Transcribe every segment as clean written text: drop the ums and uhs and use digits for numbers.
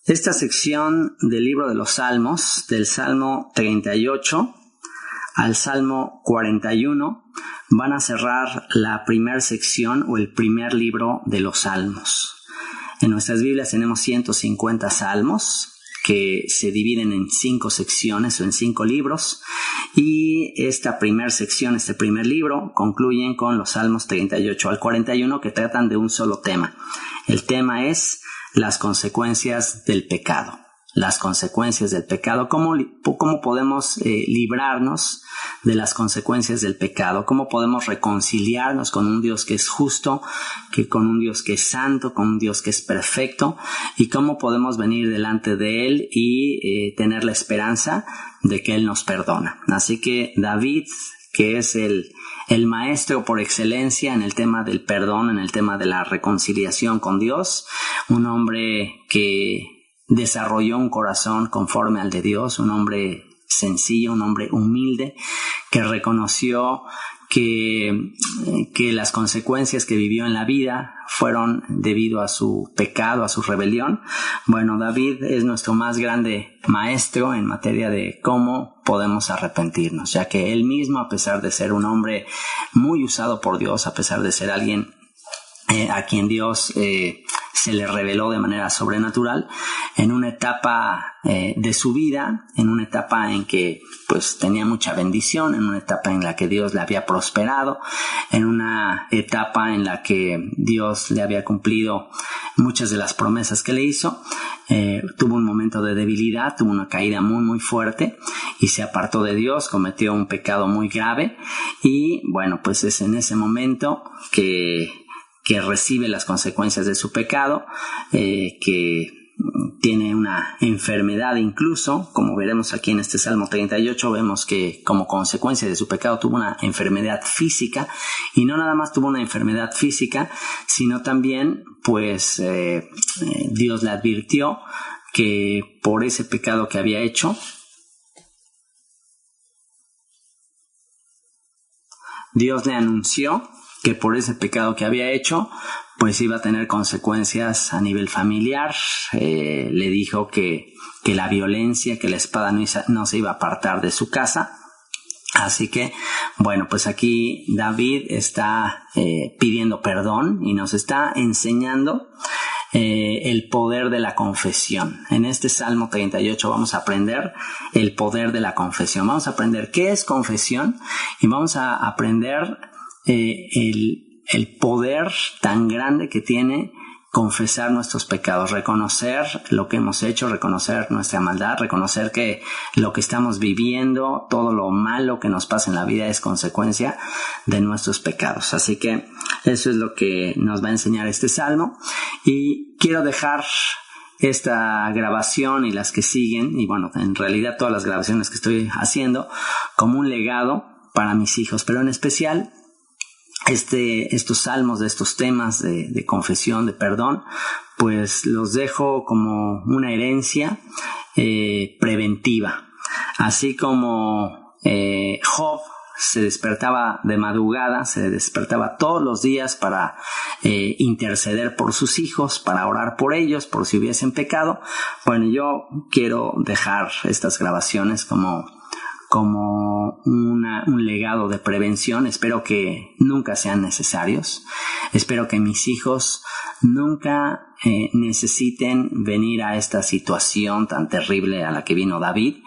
Esta sección del libro de los Salmos, del Salmo 38 al Salmo 41, van a cerrar la primera sección o el primer libro de los Salmos. En nuestras Biblias tenemos 150 salmos que se dividen en 5 secciones o en 5 libros, y esta primera sección, este primer libro, concluyen con los Salmos 38 al 41, que tratan de un solo tema. El tema es las consecuencias del pecado. Las consecuencias del pecado, cómo podemos librarnos de las consecuencias del pecado, cómo podemos reconciliarnos con un Dios que es justo, con un Dios que es santo, con un Dios que es perfecto, y cómo podemos venir delante de Él y tener la esperanza de que Él nos perdona. Así que David, que es el maestro por excelencia en el tema del perdón, en el tema de la reconciliación con Dios, un hombre que desarrolló un corazón conforme al de Dios, un hombre sencillo, un hombre humilde, que reconoció que las consecuencias que vivió en la vida fueron debido a su pecado, a su rebelión. Bueno, David es nuestro más grande maestro en materia de cómo podemos arrepentirnos, ya que él mismo, a pesar de ser un hombre muy usado por Dios, a pesar de ser alguien a quien Dios se le reveló de manera sobrenatural, en una etapa de su vida, en una etapa en que pues tenía mucha bendición, en una etapa en la que Dios le había prosperado, en una etapa en la que Dios le había cumplido muchas de las promesas que le hizo, tuvo un momento de debilidad, tuvo una caída muy muy fuerte y se apartó de Dios, cometió un pecado muy grave, y bueno, pues es en ese momento que recibe las consecuencias de su pecado, que tiene una enfermedad incluso, como veremos aquí en este Salmo 38, vemos que como consecuencia de su pecado tuvo una enfermedad física, y no nada más tuvo una enfermedad física, sino también pues Dios le advirtió que por ese pecado que había hecho, Dios le anunció que por ese pecado que había hecho, pues iba a tener consecuencias a nivel familiar. Le dijo que la violencia, que la espada no se iba a apartar de su casa. Así que, bueno, pues aquí David está pidiendo perdón y nos está enseñando el poder de la confesión. En este Salmo 38 vamos a aprender el poder de la confesión. Vamos a aprender qué es confesión y vamos a aprender el poder tan grande que tiene confesar nuestros pecados, reconocer lo que hemos hecho, reconocer nuestra maldad, reconocer que lo que estamos viviendo, todo lo malo que nos pasa en la vida es consecuencia de nuestros pecados. Así que eso es lo que nos va a enseñar este salmo, y quiero dejar esta grabación y las que siguen, y bueno, en realidad todas las grabaciones que estoy haciendo, como un legado para mis hijos, pero en especial estos salmos de estos temas de confesión, de perdón, pues los dejo como una herencia preventiva. Así como Job se despertaba de madrugada, se despertaba todos los días para interceder por sus hijos, para orar por ellos, por si hubiesen pecado. Bueno, yo quiero dejar estas grabaciones como un legado de prevención. Espero que nunca sean necesarios. Espero que mis hijos nunca necesiten venir a esta situación tan terrible a la que vino David,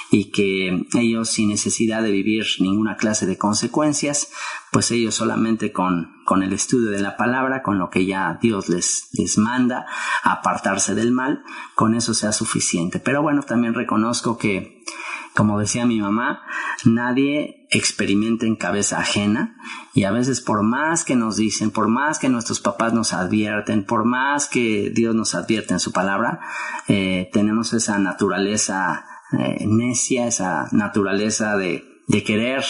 y que ellos, sin necesidad de vivir ninguna clase de consecuencias, pues ellos solamente con el estudio de la palabra, con lo que ya Dios les manda, apartarse del mal, con eso sea suficiente. Pero bueno, también reconozco que, como decía mi mamá, nadie experimenta en cabeza ajena, y a veces, por más que nos dicen, por más que nuestros papás nos advierten, por más que Dios nos advierte en su palabra, tenemos esa naturaleza necia, esa naturaleza de querer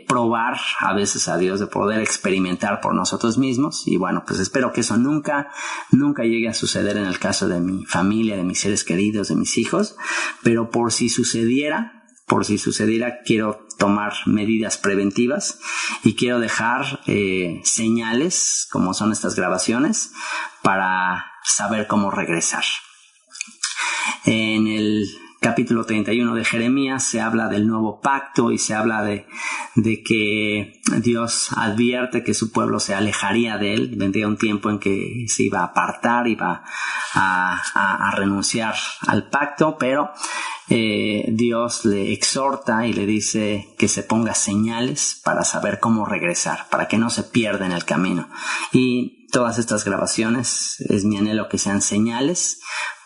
probar a veces a Dios, de poder experimentar por nosotros mismos. Y bueno, pues espero que eso nunca llegue a suceder en el caso de mi familia, de mis seres queridos, de mis hijos. Pero por si sucediera, quiero tomar medidas preventivas, y quiero dejar señales, como son estas grabaciones, para saber cómo regresar. En el capítulo 31 de Jeremías se habla del nuevo pacto y se habla de que Dios advierte que su pueblo se alejaría de él. Vendría un tiempo en que se iba a apartar, iba a renunciar al pacto, pero Dios le exhorta y le dice que se ponga señales para saber cómo regresar, para que no se pierda en el camino. Y todas estas grabaciones es mi anhelo que sean señales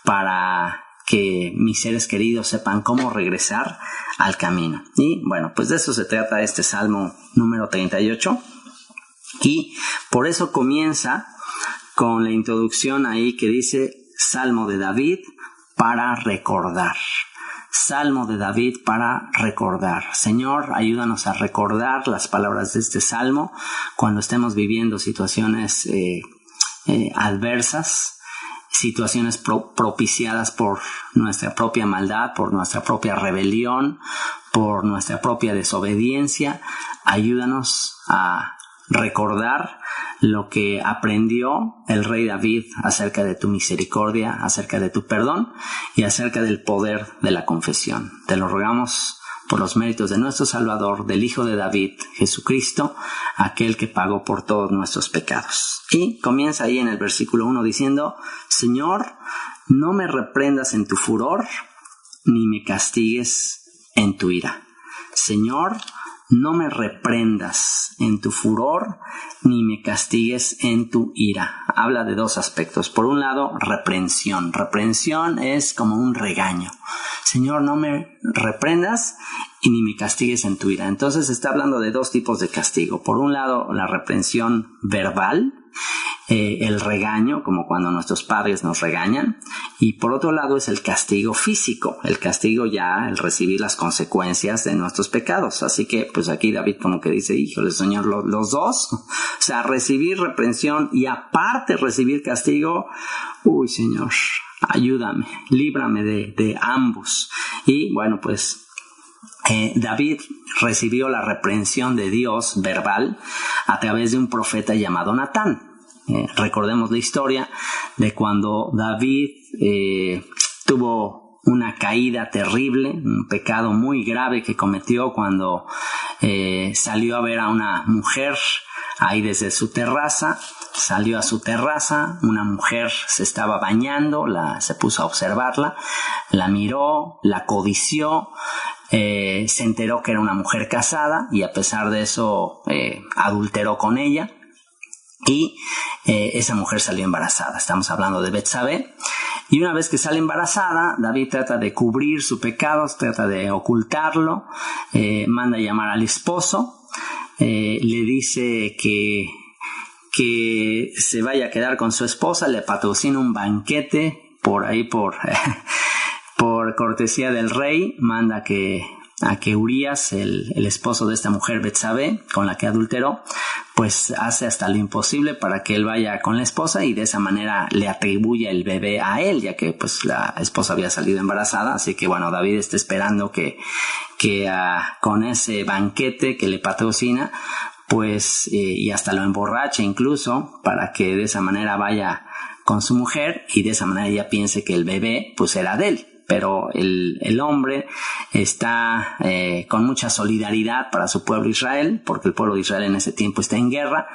para que mis seres queridos sepan cómo regresar al camino. Y bueno, pues de eso se trata este Salmo número 38. Y por eso comienza con la introducción ahí que dice Salmo de David para recordar. Salmo de David para recordar. Señor, ayúdanos a recordar las palabras de este salmo cuando estemos viviendo situaciones adversas, situaciones propiciadas por nuestra propia maldad, por nuestra propia rebelión, por nuestra propia desobediencia. Ayúdanos a recordar lo que aprendió el rey David acerca de tu misericordia, acerca de tu perdón y acerca del poder de la confesión. Te lo rogamos por los méritos de nuestro Salvador, del Hijo de David, Jesucristo, aquel que pagó por todos nuestros pecados. Y comienza ahí en el versículo 1 diciendo: Señor, no me reprendas en tu furor, ni me castigues en tu ira. Señor, no me reprendas en tu furor, ni me castigues en tu ira. Habla de dos aspectos. Por un lado, reprensión. Reprensión es como un regaño. Señor, no me reprendas y ni me castigues en tu ira. Entonces está hablando de dos tipos de castigo. Por un lado, la reprensión verbal, el regaño, como cuando nuestros padres nos regañan, y por otro lado es el castigo físico, el castigo ya, el recibir las consecuencias de nuestros pecados. Así que pues aquí David como que dice: híjole, Señor, los dos, o sea, recibir reprensión y aparte recibir castigo, uy, Señor, ayúdame, líbrame de ambos. Y bueno, pues David recibió la reprensión de Dios verbal a través de un profeta llamado Natán. Recordemos la historia de cuando David tuvo una caída terrible, un pecado muy grave que cometió cuando salió a ver a una mujer ahí desde su terraza. Salió a su terraza, una mujer se estaba bañando, se puso a observarla, la miró, la codició, se enteró que era una mujer casada y a pesar de eso adulteró con ella. Y esa mujer salió embarazada. Estamos hablando de Betsabé. Y una vez que sale embarazada, David trata de cubrir su pecado, trata de ocultarlo, manda a llamar al esposo, le dice que se vaya a quedar con su esposa, le patrocina un banquete por ahí por cortesía del rey, manda a que Urías, el esposo de esta mujer Betsabé, con la que adulteró, pues hace hasta lo imposible para que él vaya con la esposa y de esa manera le atribuya el bebé a él, ya que pues la esposa había salido embarazada. Así que bueno, David está esperando que con ese banquete que le patrocina, pues y hasta lo emborracha incluso, para que de esa manera vaya con su mujer y de esa manera ella piense que el bebé pues era de él. Pero el hombre está con mucha solidaridad para su pueblo Israel, porque el pueblo de Israel en ese tiempo está en guerra,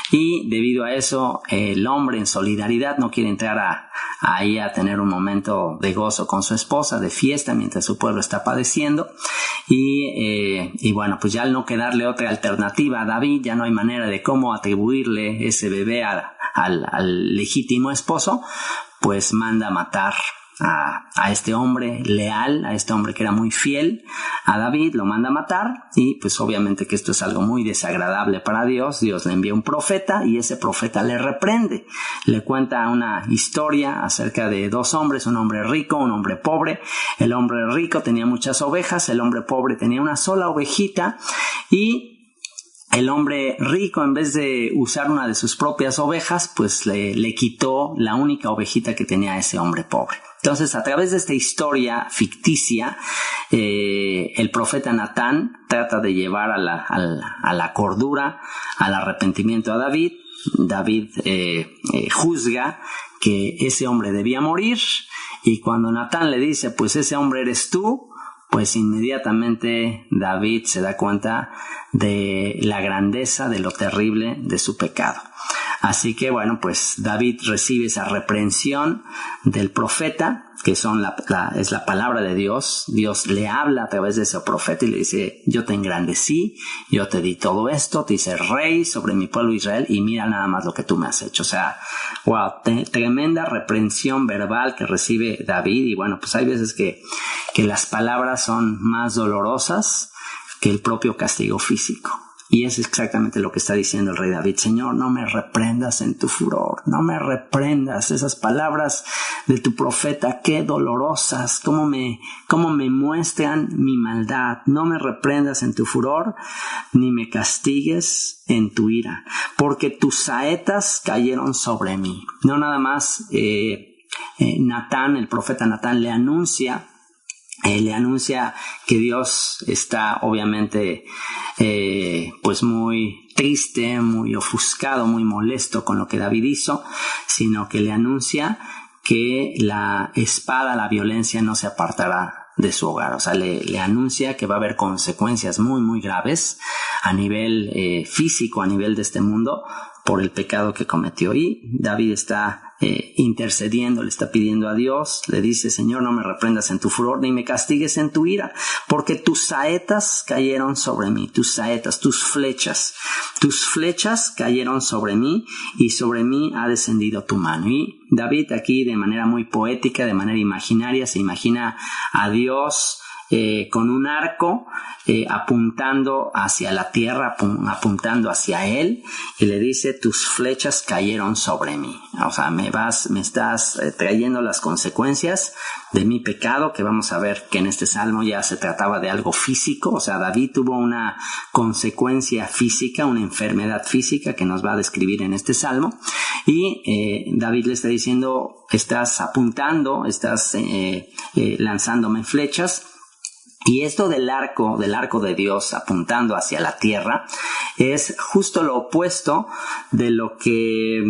y debido a eso el hombre en solidaridad no quiere entrar ahí a tener un momento de gozo con su esposa, de fiesta, mientras su pueblo está padeciendo. Y bueno, pues ya al no quedarle otra alternativa a David, ya no hay manera de cómo atribuirle ese bebé al legítimo esposo, pues manda a matar a este hombre leal, a este hombre que era muy fiel a David, lo manda a matar. Y pues obviamente que esto es algo muy desagradable para Dios. Dios le envía un profeta y ese profeta le reprende, le cuenta una historia acerca de dos hombres, un hombre rico, un hombre pobre. El hombre rico tenía muchas ovejas, el hombre pobre tenía una sola ovejita, y el hombre rico, en vez de usar una de sus propias ovejas, pues le quitó la única ovejita que tenía ese hombre pobre. Entonces, a través de esta historia ficticia, el profeta Natán trata de llevar a la cordura, al arrepentimiento a David. David juzga que ese hombre debía morir, y cuando Natán le dice, pues ese hombre eres tú, pues inmediatamente David se da cuenta de la grandeza, de lo terrible de su pecado. Así que bueno, pues David recibe esa reprensión del profeta, que es la palabra de Dios. Dios le habla a través de ese profeta y le dice, yo te engrandecí, yo te di todo esto, te hice rey sobre mi pueblo Israel y mira nada más lo que tú me has hecho. O sea, wow, tremenda reprensión verbal que recibe David. Y bueno, pues hay veces que las palabras son más dolorosas que el propio castigo físico. Y es exactamente lo que está diciendo el rey David. Señor, no me reprendas en tu furor, no me reprendas. Esas palabras de tu profeta, qué dolorosas, cómo me muestran mi maldad. No me reprendas en tu furor, ni me castigues en tu ira, porque tus saetas cayeron sobre mí. No nada más Natán, el profeta Natán, le anuncia que Dios está obviamente pues muy triste, muy ofuscado, muy molesto con lo que David hizo, sino que le anuncia que la espada, la violencia no se apartará de su hogar. O sea, le anuncia que va a haber consecuencias muy, muy graves a nivel físico, a nivel de este mundo, por el pecado que cometió. Y David está intercediendo, le está pidiendo a Dios, le dice, Señor, no me reprendas en tu furor, ni me castigues en tu ira, porque tus saetas cayeron sobre mí, tus saetas, tus flechas cayeron sobre mí, y sobre mí ha descendido tu mano. Y David aquí, de manera muy poética, de manera imaginaria, se imagina a Dios con un arco apuntando hacia la tierra, apuntando hacia él, y le dice, tus flechas cayeron sobre mí. O sea, me estás trayendo las consecuencias de mi pecado, que vamos a ver que en este salmo ya se trataba de algo físico. O sea, David tuvo una consecuencia física, una enfermedad física que nos va a describir en este salmo, y David le está diciendo, estás apuntando, estás lanzándome flechas. Y esto del arco de Dios apuntando hacia la tierra es justo lo opuesto de lo que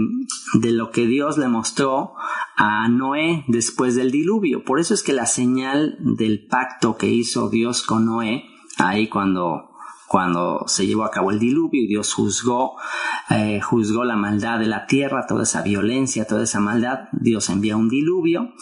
Dios le mostró a Noé después del diluvio. Por eso es que la señal del pacto que hizo Dios con Noé, ahí cuando se llevó a cabo el diluvio y Dios juzgó la maldad de la tierra, toda esa violencia, toda esa maldad, Dios envía un diluvio,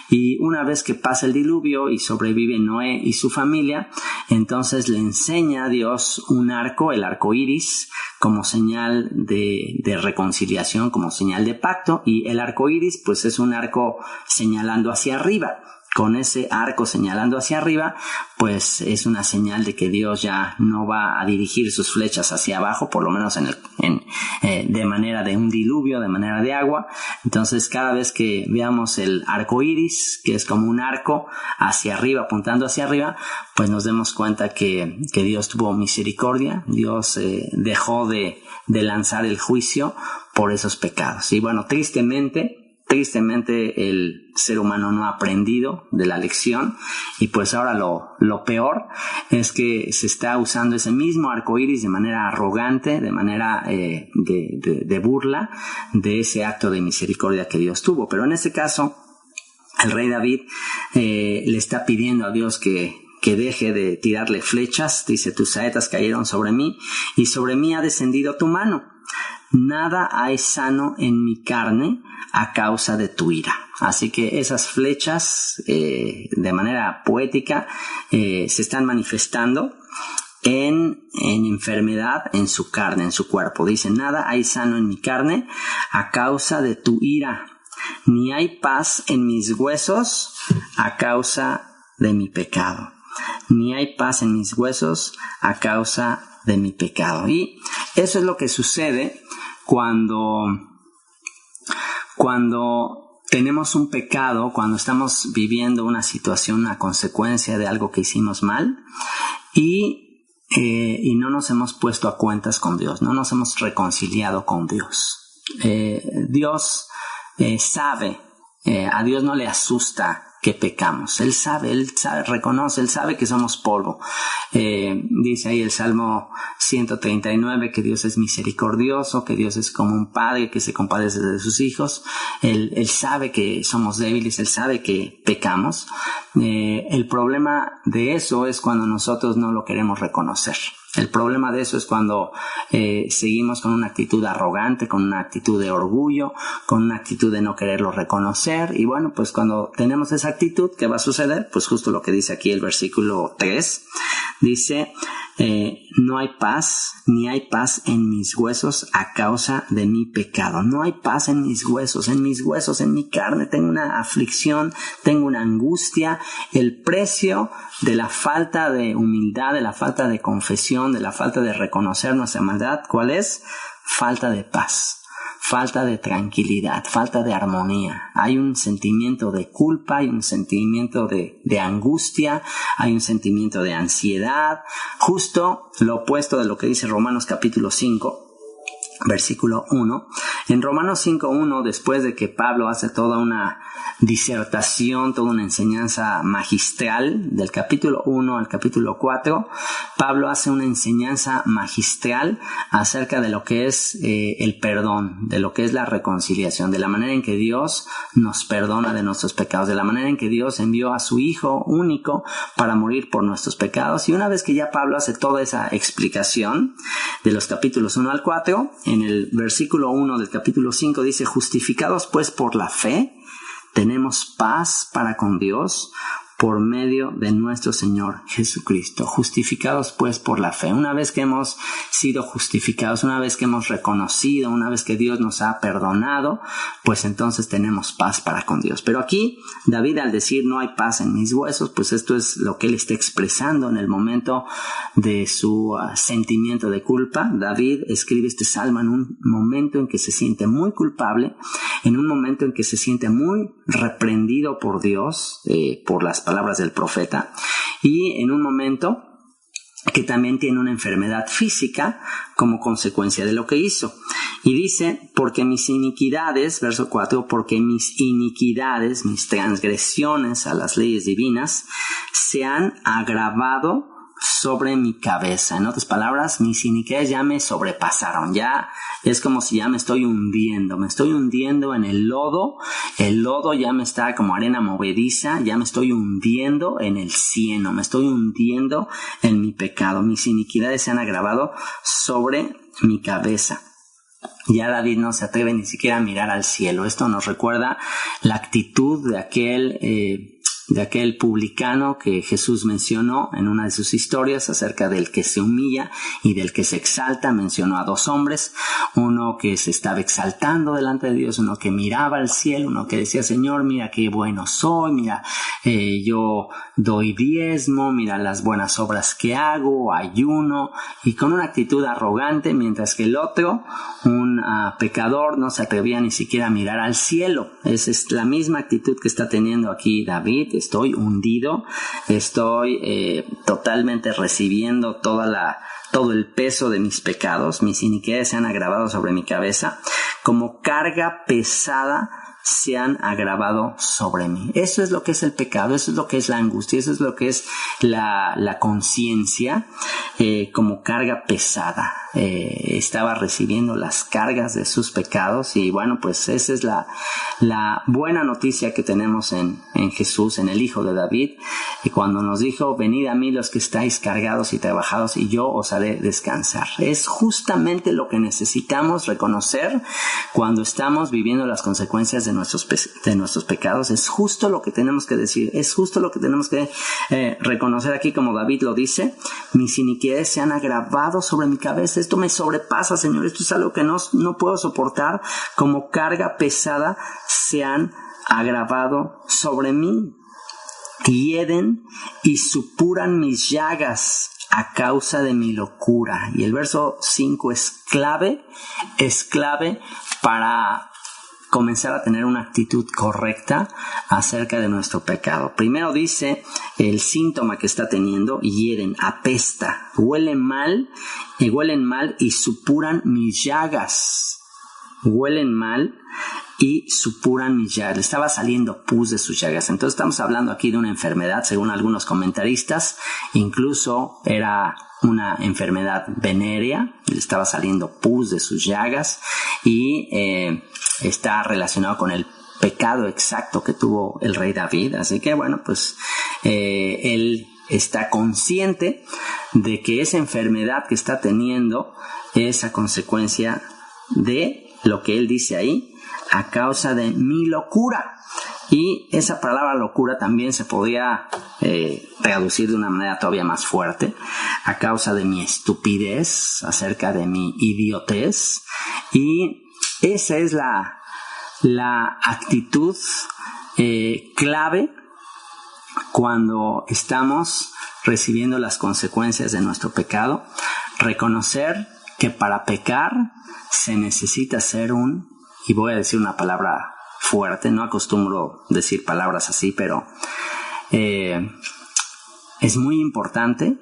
y una vez que pasa el diluvio y sobrevive Noé y su familia, entonces le enseña a Dios un arco, el arco iris, como señal de reconciliación, como señal de pacto. Y el arco iris pues es un arco señalando hacia arriba. Con ese arco señalando hacia arriba, pues es una señal de que Dios ya no va a dirigir sus flechas hacia abajo, por lo menos de manera de un diluvio, de manera de agua. Entonces, cada vez que veamos el arco iris, que es como un arco hacia arriba, apuntando hacia arriba, pues nos demos cuenta que Dios tuvo misericordia, Dios dejó de lanzar el juicio por esos pecados. Y bueno, tristemente el ser humano no ha aprendido de la lección, y pues ahora lo peor es que se está usando ese mismo arco iris de manera arrogante, de manera de burla de ese acto de misericordia que Dios tuvo. Pero en este caso, el rey David le está pidiendo a Dios que deje de tirarle flechas. Dice, tus saetas cayeron sobre mí y sobre mí ha descendido tu mano. Nada hay sano en mi carne a causa de tu ira. Así que esas flechas, de manera poética, se están manifestando en enfermedad en su carne, en su cuerpo. Dice, nada hay sano en mi carne a causa de tu ira, ni hay paz en mis huesos a causa de mi pecado. Ni hay paz en mis huesos a causa de mi pecado. Y eso es lo que sucede cuando tenemos un pecado, cuando estamos viviendo una situación, una consecuencia de algo que hicimos mal, y no nos hemos puesto a cuentas con Dios, no nos hemos reconciliado con Dios. Dios sabe, a Dios no le asusta que pecamos. Él sabe, reconoce, Él sabe que somos polvo. Dice ahí el Salmo 139 que Dios es misericordioso, que Dios es como un padre que se compadece de sus hijos. Él sabe que somos débiles, Él sabe que pecamos. El problema de eso es cuando nosotros no lo queremos reconocer. El problema de eso es cuando seguimos con una actitud arrogante, con una actitud de orgullo, con una actitud de no quererlo reconocer. Y bueno, pues cuando tenemos esa actitud, ¿qué va a suceder? Pues justo lo que dice aquí el versículo 3. Dice, no hay paz, ni hay paz en mis huesos a causa de mi pecado. No hay paz en mis huesos, en mi carne. Tengo una aflicción, tengo una angustia. El precio de la falta de humildad, de la falta de confesión, de la falta de reconocer nuestra maldad, ¿cuál es? Falta de paz, falta de tranquilidad, falta de armonía. Hay un sentimiento de culpa, hay un sentimiento de angustia, hay un sentimiento de ansiedad, justo lo opuesto de lo que dice Romanos capítulo 5. Versículo 1. En Romanos 5:1, después de que Pablo hace toda una disertación, toda una enseñanza magistral, del capítulo 1 al capítulo 4, Pablo hace una enseñanza magistral acerca de lo que es el perdón, de lo que es la reconciliación, de la manera en que Dios nos perdona de nuestros pecados, de la manera en que Dios envió a su Hijo único para morir por nuestros pecados. Y una vez que ya Pablo hace toda esa explicación de los capítulos 1 al 4, en el versículo 1 del capítulo 5 dice, justificados pues por la fe, tenemos paz para con Dios por medio de nuestro Señor Jesucristo. Justificados pues por la fe. Una vez que hemos sido justificados, una vez que hemos reconocido, una vez que Dios nos ha perdonado, pues entonces tenemos paz para con Dios. Pero aquí David, al decir no hay paz en mis huesos, pues esto es lo que él está expresando en el momento de su sentimiento de culpa. David escribe este salmo en un momento en que se siente muy culpable, en un momento en que se siente muy reprendido por Dios, por las palabras del profeta, y en un momento que también tiene una enfermedad física como consecuencia de lo que hizo. Y dice, porque mis iniquidades, verso 4, porque mis iniquidades, mis transgresiones a las leyes divinas, se han agravado sobre mi cabeza. En otras palabras, mis iniquidades ya me sobrepasaron, ya es como si ya me estoy hundiendo en el lodo ya me está como arena movediza, ya me estoy hundiendo en el cieno, me estoy hundiendo en mi pecado, mis iniquidades se han agravado sobre mi cabeza. Ya David no se atreve ni siquiera a mirar al cielo. Esto nos recuerda la actitud de aquel publicano que Jesús mencionó en una de sus historias acerca del que se humilla y del que se exalta. Mencionó a dos hombres, uno que se estaba exaltando delante de Dios, uno que miraba al cielo, uno que decía, Señor, mira qué bueno soy, mira, yo doy diezmo, mira las buenas obras que hago, ayuno, y con una actitud arrogante, mientras que el otro, un pecador, no se atrevía ni siquiera a mirar al cielo. Esa es la misma actitud que está teniendo aquí David. Estoy hundido, estoy totalmente recibiendo todo el peso de mis pecados, mis iniquidades se han agravado sobre mi cabeza, como carga pesada se han agravado sobre mí. Eso es lo que es el pecado, eso es lo que es la angustia, eso es lo que es la conciencia, como carga pesada. Estaba recibiendo las cargas de sus pecados y bueno, pues esa es la buena noticia que tenemos en Jesús, en el Hijo de David, y cuando nos dijo, venid a mí los que estáis cargados y trabajados y yo os haré descansar. Es justamente lo que necesitamos reconocer cuando estamos viviendo las consecuencias de nuestros pecados. Es justo lo que tenemos que decir, es justo lo que tenemos que reconocer aquí, como David lo dice, mis iniquidades se han agravado sobre mi cabeza, esto me sobrepasa, Señor, esto es algo que no puedo soportar, como carga pesada se han agravado sobre mí, hieden y supuran mis llagas a causa de mi locura. Y el verso 5 es clave para comenzar a tener una actitud correcta acerca de nuestro pecado. Primero dice el síntoma que está teniendo, hieren, apesta, huelen mal y supuran mis llagas. Huelen mal y supuran mis llagas. Le estaba saliendo pus de sus llagas. Entonces estamos hablando aquí de una enfermedad, según algunos comentaristas, incluso era una enfermedad venérea, le estaba saliendo pus de sus llagas y está relacionado con el pecado exacto que tuvo el rey David. Así que bueno, pues él está consciente de que esa enfermedad que está teniendo es a consecuencia de lo que él dice ahí, a causa de mi locura. Y esa palabra locura también se podría traducir de una manera todavía más fuerte, a causa de mi estupidez, acerca de mi idiotez. Y esa es la actitud clave cuando estamos recibiendo las consecuencias de nuestro pecado. Reconocer que para pecar se necesita ser y voy a decir una palabra fuerte, no acostumbro decir palabras así, pero es muy importante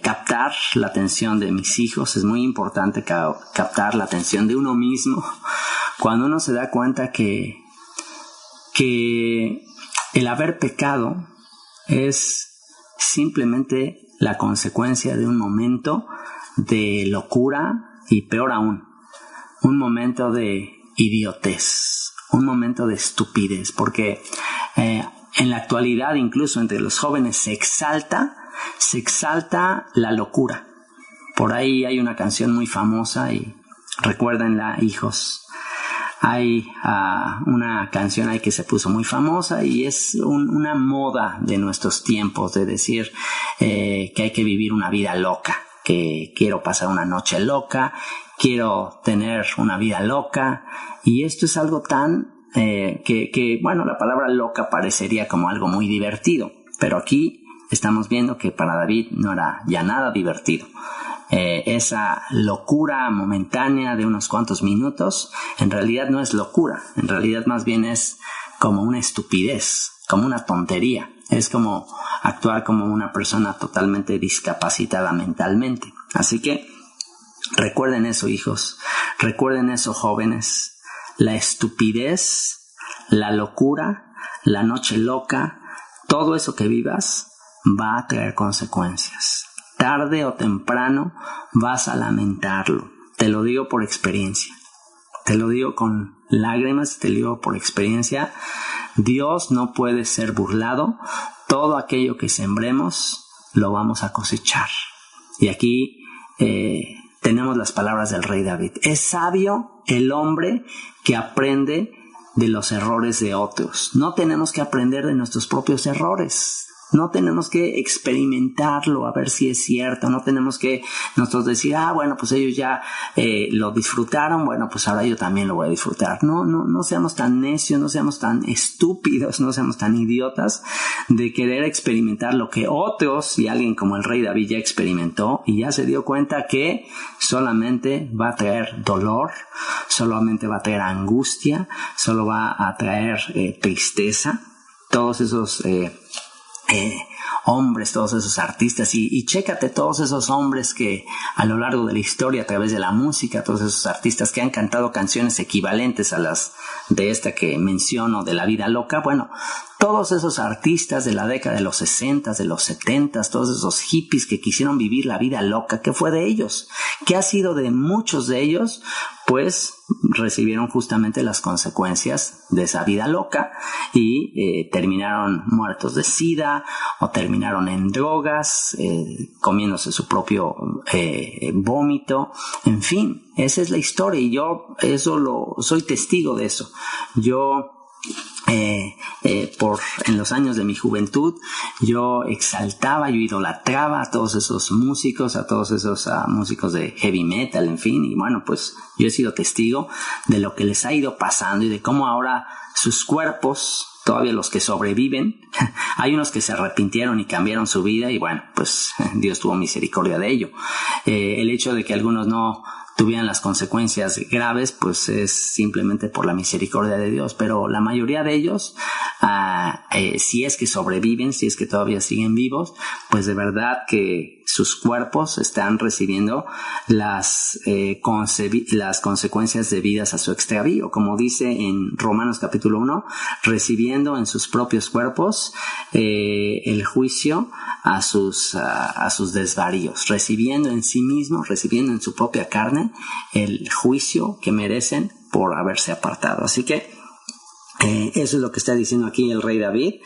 captar la atención de mis hijos, es muy importante captar la atención de uno mismo cuando uno se da cuenta que el haber pecado es simplemente la consecuencia de un momento de locura y peor aún, un momento de idiotez, un momento de estupidez, porque en la actualidad incluso entre los jóvenes se exalta la locura. Por ahí hay una canción muy famosa y recuérdenla, hijos. Hay una canción ahí que se puso muy famosa y es una moda de nuestros tiempos de decir que hay que vivir una vida loca, que quiero pasar una noche loca, quiero tener una vida loca. Y esto es algo tan que bueno, la palabra loca parecería como algo muy divertido, pero aquí estamos viendo que para David no era ya nada divertido. Esa locura momentánea de unos cuantos minutos en realidad no es locura, en realidad más bien es como una estupidez, como una tontería, es como actuar como una persona totalmente discapacitada mentalmente. Así que recuerden eso, hijos, recuerden eso, jóvenes, la estupidez, la locura, la noche loca, todo eso que vivas va a traer consecuencias. Tarde o temprano vas a lamentarlo. Te lo digo por experiencia. Te lo digo con lágrimas, te lo digo por experiencia. Dios no puede ser burlado. Todo aquello que sembremos lo vamos a cosechar. Y aquí tenemos las palabras del rey David. Es sabio el hombre que aprende de los errores de otros. No tenemos que aprender de nuestros propios errores. No tenemos que experimentarlo a ver si es cierto. No tenemos que nosotros decir, bueno, pues ellos ya lo disfrutaron, bueno, pues ahora yo también lo voy a disfrutar. No seamos tan necios, no seamos tan estúpidos, no seamos tan idiotas de querer experimentar lo que otros y alguien como el rey David ya experimentó y ya se dio cuenta que solamente va a traer dolor, solamente va a traer angustia, solo va a traer tristeza. Todos esos hombres, todos esos artistas y chécate todos esos hombres que a lo largo de la historia, a través de la música, todos esos artistas que han cantado canciones equivalentes a las de esta que menciono, de la vida loca. Bueno, todos esos artistas de la década de los 60, de los 70, todos esos hippies que quisieron vivir la vida loca, ¿qué fue de ellos? ¿Qué ha sido de muchos de ellos? Pues recibieron justamente las consecuencias de esa vida loca y terminaron muertos de sida o terminaron en drogas, comiéndose su propio vómito. En fin, esa es la historia y yo soy testigo de eso. Yo en los años de mi juventud yo exaltaba, yo idolatraba a todos esos músicos, a todos esos músicos de heavy metal, en fin, y bueno, pues yo he sido testigo de lo que les ha ido pasando y de cómo ahora sus cuerpos, todavía los que sobreviven, hay unos que se arrepintieron y cambiaron su vida y bueno, pues Dios tuvo misericordia de ello. El hecho de que algunos no tuvieran las consecuencias graves, pues es simplemente por la misericordia de Dios, pero la mayoría de ellos, si es que sobreviven, si es que todavía siguen vivos, pues de verdad que sus cuerpos están recibiendo las consecuencias debidas a su extravío, como dice en Romanos capítulo 1, recibiendo en sus propios cuerpos el juicio a sus desvaríos, recibiendo en sí mismo, recibiendo en su propia carne el juicio que merecen por haberse apartado. Así que eso es lo que está diciendo aquí el rey David.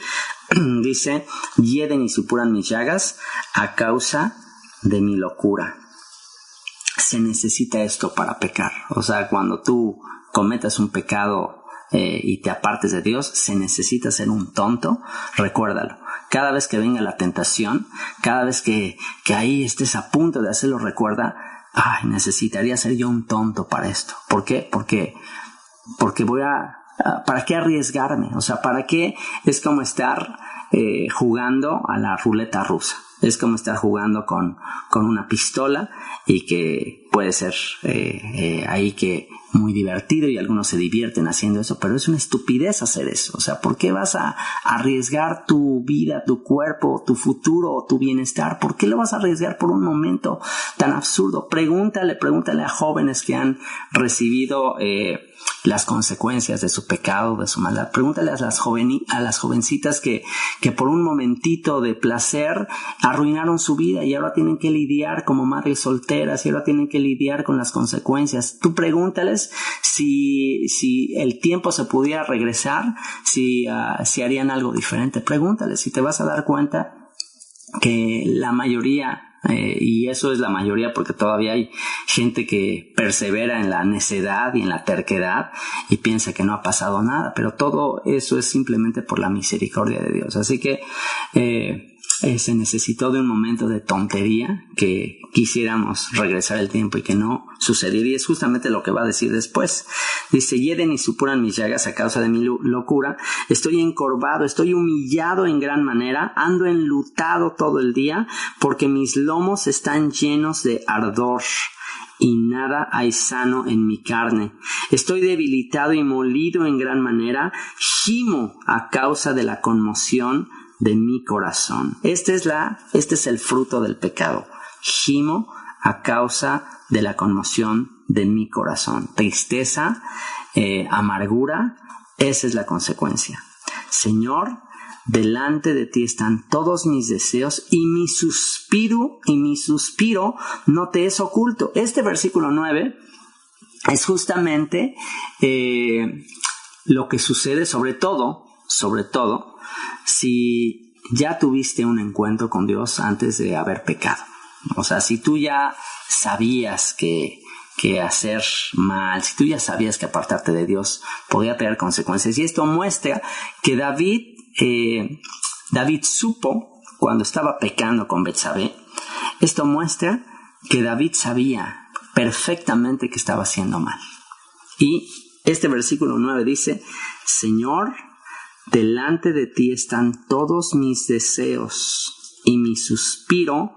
Dice: hieden y supuran mis llagas a causa de mi locura. Se necesita esto para pecar. O sea, cuando tú cometas un pecado y te apartes de Dios, se necesita ser un tonto. Recuérdalo. Cada vez que venga la tentación, cada vez que ahí estés a punto de hacerlo, recuerda: ay, necesitaría ser yo un tonto para esto. ¿Por qué? Porque ¿para qué arriesgarme? O sea, ¿para qué? Es como estar jugando a la ruleta rusa. Es como estar jugando con una pistola, y que puede ser ahí que muy divertido, y algunos se divierten haciendo eso, pero es una estupidez hacer eso. O sea, ¿por qué vas a arriesgar tu vida, tu cuerpo, tu futuro, tu bienestar? ¿Por qué lo vas a arriesgar por un momento tan absurdo? Pregúntale a jóvenes que han recibido las consecuencias de su pecado, de su maldad. Pregúntale a las jovencitas que por un momentito de placer arruinaron su vida y ahora tienen que lidiar como madres solteras, y ahora tienen que lidiar con las consecuencias. Tú pregúntales si el tiempo se pudiera regresar, si harían algo diferente. Pregúntales, y te vas a dar cuenta que la mayoría, y eso es la mayoría porque todavía hay gente que persevera en la necedad y en la terquedad y piensa que no ha pasado nada, pero todo eso es simplemente por la misericordia de Dios. Así que se necesitó de un momento de tontería, que quisiéramos regresar el tiempo y que no sucediera, y es justamente lo que va a decir después. Dice: hieden y supuran mis llagas a causa de mi locura, estoy encorvado, estoy humillado en gran manera, ando enlutado todo el día, porque mis lomos están llenos de ardor y nada hay sano en mi carne. Estoy debilitado y molido en gran manera, gimo a causa de la conmoción de mi corazón. Este es el fruto del pecado. Gimo a causa de la conmoción de mi corazón. Tristeza, amargura, esa es la consecuencia. Señor, delante de ti están todos mis deseos, y mi suspiro no te es oculto. Este versículo 9 es justamente lo que sucede, sobre todo, si ya tuviste un encuentro con Dios antes de haber pecado. O sea, si tú ya sabías que hacer mal, si tú ya sabías que apartarte de Dios podía tener consecuencias. Y esto muestra que David supo cuando estaba pecando con Betsabé. Esto muestra que David sabía perfectamente que estaba haciendo mal. Y este versículo 9 dice: Señor, delante de ti están todos mis deseos, y mi suspiro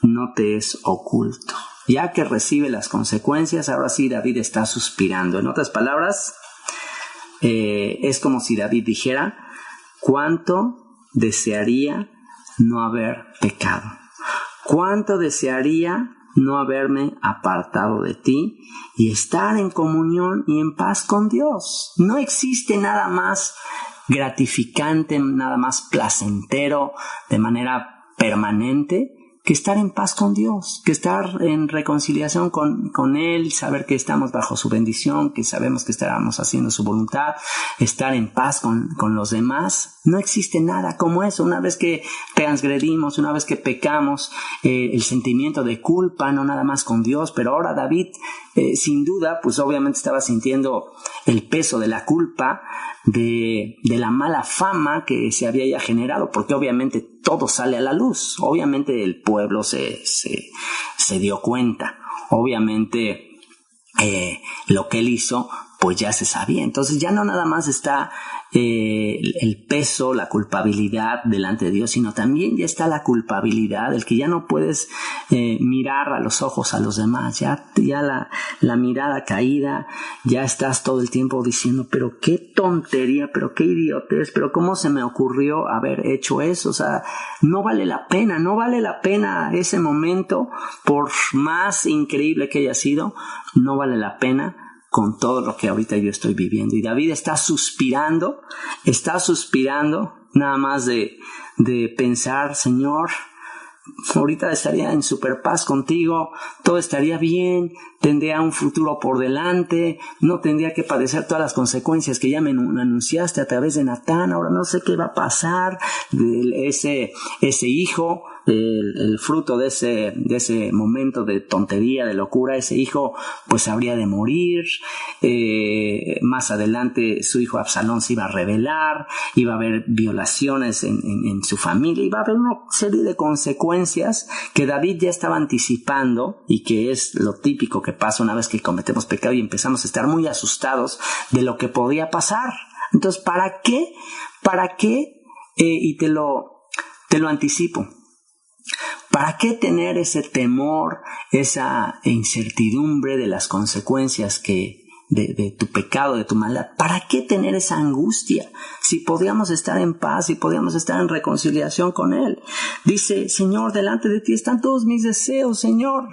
no te es oculto. Ya que recibe las consecuencias, ahora sí David está suspirando. En otras palabras, es como si David dijera: ¿cuánto desearía no haber pecado? ¿Cuánto desearía no haberme apartado de ti y estar en comunión y en paz con Dios? No existe nada más gratificante, nada más placentero de manera permanente que estar en paz con Dios, que estar en reconciliación con Él, saber que estamos bajo su bendición, que sabemos que estamos haciendo su voluntad, estar en paz con los demás. No existe nada como eso. Una vez que transgredimos, una vez que pecamos, el sentimiento de culpa, no nada más con Dios, pero ahora David, sin duda, pues obviamente estaba sintiendo el peso de la culpa, de la mala fama que se había ya generado, porque obviamente todo sale a la luz. Obviamente el pueblo se dio cuenta. Obviamente lo que él hizo pues ya se sabía. Entonces ya no nada más está el peso, la culpabilidad delante de Dios, sino también ya está la culpabilidad, el que ya no puedes mirar a los ojos a los demás, ya la mirada caída, ya estás todo el tiempo diciendo, pero qué tontería, pero qué idiotez, pero cómo se me ocurrió haber hecho eso. O sea, no vale la pena ese momento, por más increíble que haya sido, no vale la pena con todo lo que ahorita yo estoy viviendo. Y David está suspirando nada más de pensar, Señor, ahorita estaría en super paz contigo, todo estaría bien, tendría un futuro por delante, no tendría que padecer todas las consecuencias que ya me anunciaste a través de Natán. Ahora no sé qué va a pasar, ese hijo, el fruto de ese momento de tontería, de locura, ese hijo pues habría de morir, más adelante su hijo Absalón se iba a rebelar, iba a haber violaciones en su familia, iba a haber una serie de consecuencias que David ya estaba anticipando, y que es lo típico que pasa una vez que cometemos pecado y empezamos a estar muy asustados de lo que podría pasar. Entonces, ¿para qué? Y te lo anticipo. ¿Para qué tener ese temor, esa incertidumbre de las consecuencias de tu pecado, de tu maldad? ¿Para qué tener esa angustia si podíamos estar en paz, si podíamos estar en reconciliación con Él? Dice, Señor, delante de ti están todos mis deseos, Señor.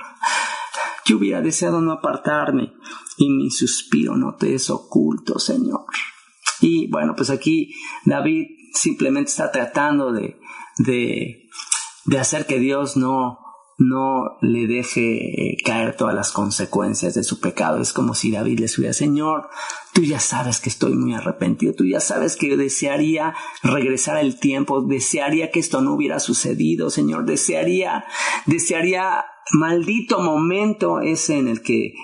Yo hubiera deseado no apartarme, y mi suspiro no te es oculto, Señor. Y bueno, pues aquí David simplemente está tratando de hacer que Dios no le deje caer todas las consecuencias de su pecado. Es como si David le supiera, Señor, tú ya sabes que estoy muy arrepentido, tú ya sabes que yo desearía regresar el tiempo, desearía que esto no hubiera sucedido, Señor, desearía, maldito momento ese en el que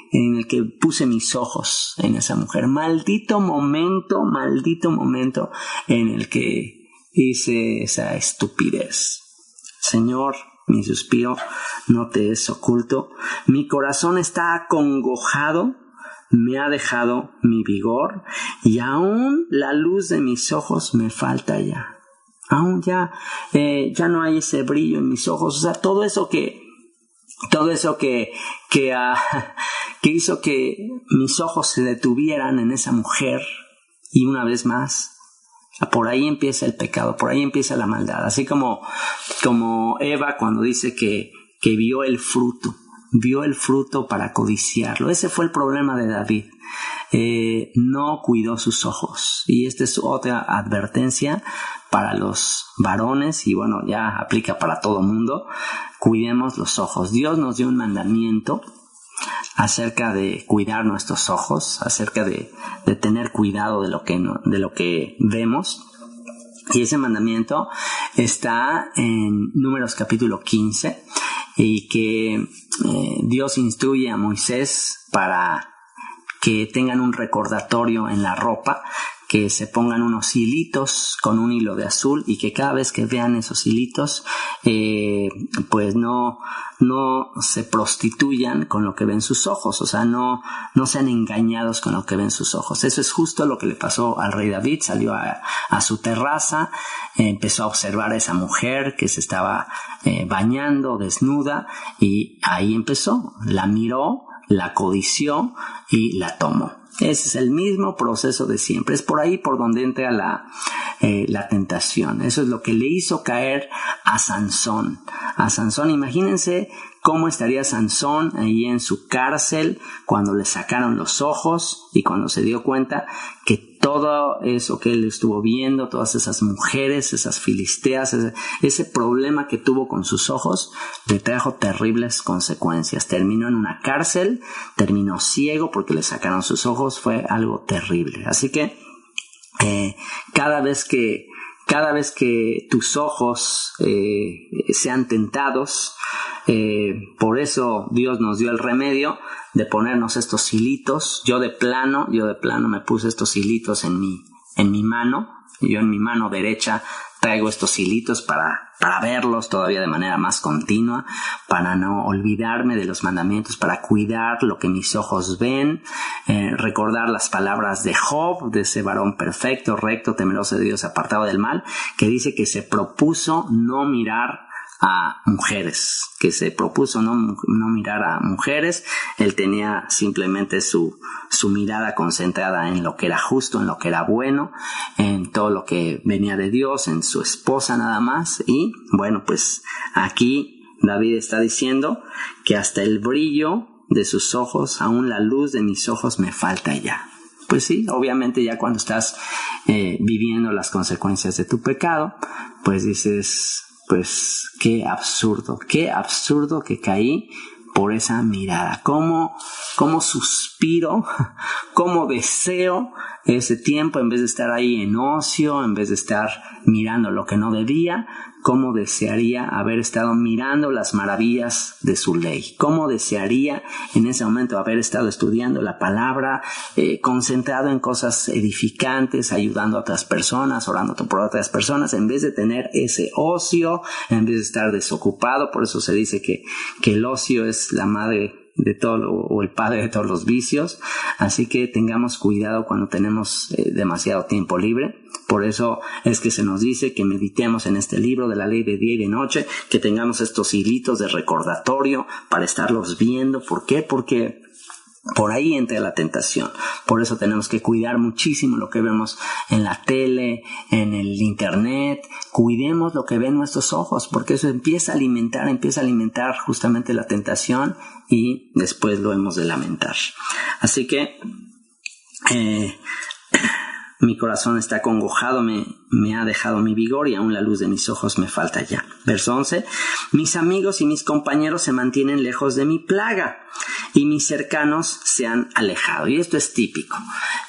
puse mis ojos en esa mujer, maldito momento en el que hice esa estupidez. Señor, mi suspiro no te es oculto. Mi corazón está acongojado, me ha dejado mi vigor, y aún la luz de mis ojos me falta ya. Aún ya no hay ese brillo en mis ojos. O sea, todo eso que hizo que mis ojos se detuvieran en esa mujer, y una vez más, por ahí empieza el pecado, por ahí empieza la maldad. Así como Eva, cuando dice que vio el fruto para codiciarlo. Ese fue el problema de David. No cuidó sus ojos. Y esta es otra advertencia para los varones, y bueno, ya aplica para todo mundo. Cuidemos los ojos. Dios nos dio un mandamiento acerca de cuidar nuestros ojos, acerca de tener cuidado de lo que vemos. Y ese mandamiento está en Números capítulo 15, y que Dios instruye a Moisés para que tengan un recordatorio en la ropa, que se pongan unos hilitos con un hilo de azul, y que cada vez que vean esos hilitos, pues no se prostituyan con lo que ven sus ojos. O sea, no sean engañados con lo que ven sus ojos. Eso es justo lo que le pasó al rey David. Salió a su terraza, empezó a observar a esa mujer que se estaba bañando desnuda, y ahí empezó, la miró, la codició y la tomó. Ese es el mismo proceso de siempre. Es por ahí por donde entra la tentación. Eso es lo que le hizo caer a Sansón. Imagínense cómo estaría Sansón ahí en su cárcel cuando le sacaron los ojos, y cuando se dio cuenta que todo eso que él estuvo viendo, todas esas mujeres, esas filisteas, ese problema que tuvo con sus ojos, le trajo terribles consecuencias. Terminó en una cárcel, terminó ciego porque le sacaron sus ojos. Fue algo terrible. Así que cada vez que tus ojos sean tentados, por eso Dios nos dio el remedio de ponernos estos hilitos. Yo de plano me puse estos hilitos en mi mano. Yo en mi mano derecha traigo estos hilitos para verlos todavía de manera más continua, para no olvidarme de los mandamientos, para cuidar lo que mis ojos ven, recordar las palabras de Job, de ese varón perfecto, recto, temeroso de Dios, apartado del mal, que dice que se propuso no mirar a mujeres, no mirar a mujeres. Él tenía simplemente su mirada concentrada en lo que era justo, en lo que era bueno, en todo lo que venía de Dios, en su esposa nada más. Y bueno, pues aquí David está diciendo que hasta el brillo de sus ojos, aún la luz de mis ojos me falta ya. Pues sí, obviamente ya cuando estás viviendo las consecuencias de tu pecado, pues dices, pues qué absurdo que caí por esa mirada. Cómo suspiro, cómo deseo ese tiempo, en vez de estar ahí en ocio, en vez de estar mirando lo que no debía, cómo desearía haber estado mirando las maravillas de su ley. Cómo desearía en ese momento haber estado estudiando la palabra, concentrado en cosas edificantes, ayudando a otras personas, orando por otras personas, en vez de tener ese ocio, en vez de estar desocupado. Por eso se dice que el ocio es la madre de todo, o el padre de todos los vicios. Así que tengamos cuidado cuando tenemos demasiado tiempo libre. Por eso es que se nos dice que meditemos en este libro de la ley de día y de noche, que tengamos estos hilitos de recordatorio para estarlos viendo. ¿Por qué? Porque por ahí entra la tentación. Por eso tenemos que cuidar muchísimo lo que vemos en la tele, en el internet. Cuidemos lo que ven nuestros ojos, porque eso empieza a alimentar justamente la tentación, y después lo hemos de lamentar. Así que mi corazón está acongojado, me ha dejado mi vigor, y aún la luz de mis ojos me falta ya. Verso 11. Mis amigos y mis compañeros se mantienen lejos de mi plaga, y mis cercanos se han alejado. Y esto es típico.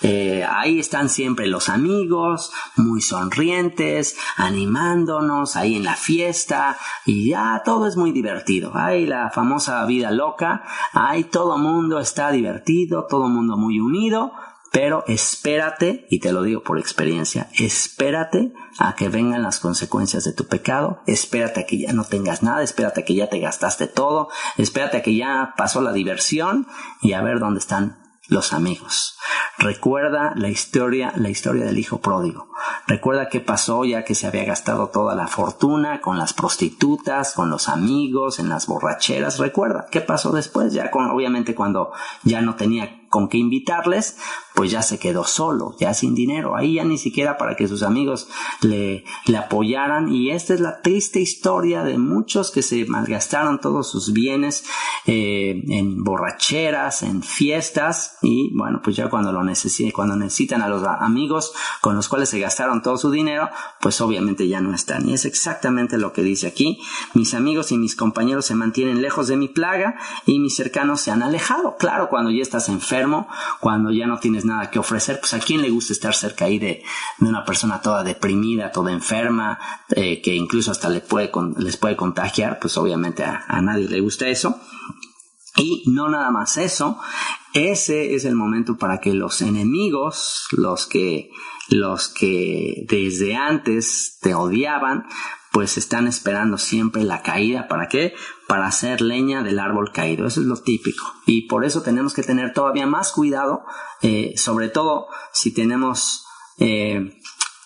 Ahí están siempre los amigos, muy sonrientes, animándonos, ahí en la fiesta, y ya todo es muy divertido. Ahí la famosa vida loca, ahí todo mundo está divertido, todo mundo muy unido. Pero espérate, y te lo digo por experiencia, espérate a que vengan las consecuencias de tu pecado, espérate a que ya no tengas nada, espérate a que ya te gastaste todo, espérate a que ya pasó la diversión, y a ver dónde están los amigos. Recuerda la historia del hijo pródigo. Recuerda qué pasó ya que se había gastado toda la fortuna con las prostitutas, con los amigos, en las borracheras. Recuerda qué pasó después, obviamente cuando ya no tenía con qué invitarles, pues ya se quedó solo, ya sin dinero, ahí ya ni siquiera para que sus amigos le apoyaran. Y esta es la triste historia de muchos que se malgastaron todos sus bienes en borracheras, en fiestas, y bueno, pues ya cuando necesitan a los amigos con los cuales se gastaron todo su dinero, pues obviamente ya no están. Y es exactamente lo que dice aquí: mis amigos y mis compañeros se mantienen lejos de mi plaga, y mis cercanos se han alejado. Claro, cuando ya estás enfermo, cuando ya no tienes nada que ofrecer, pues a quién le gusta estar cerca ahí de una persona toda deprimida, toda enferma, que incluso hasta les puede contagiar. Pues obviamente a nadie le gusta eso. Y no nada más eso, ese es el momento para que los enemigos, los que desde antes te odiaban, pues están esperando siempre la caída. ¿Para qué? Para hacer leña del árbol caído. Eso es lo típico. Y por eso tenemos que tener todavía más cuidado, sobre todo si tenemos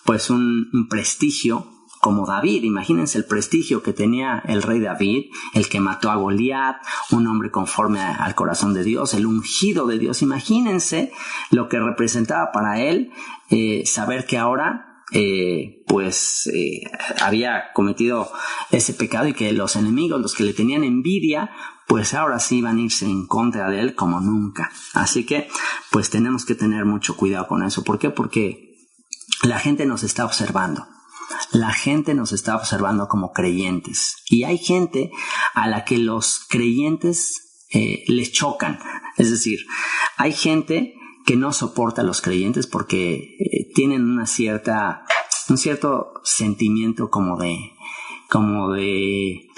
pues un prestigio como David. Imagínense el prestigio que tenía el rey David, el que mató a Goliat, un hombre conforme al corazón de Dios, el ungido de Dios. Imagínense lo que representaba para él saber que ahora había cometido ese pecado, y que los enemigos, los que le tenían envidia, pues ahora sí van a irse en contra de él como nunca. Así que pues tenemos que tener mucho cuidado con eso. ¿Por qué? Porque la gente nos está observando. La gente nos está observando como creyentes, y hay gente a la que los creyentes les chocan. Es decir, hay gente que no soporta a los creyentes porque tienen un cierto sentimiento como de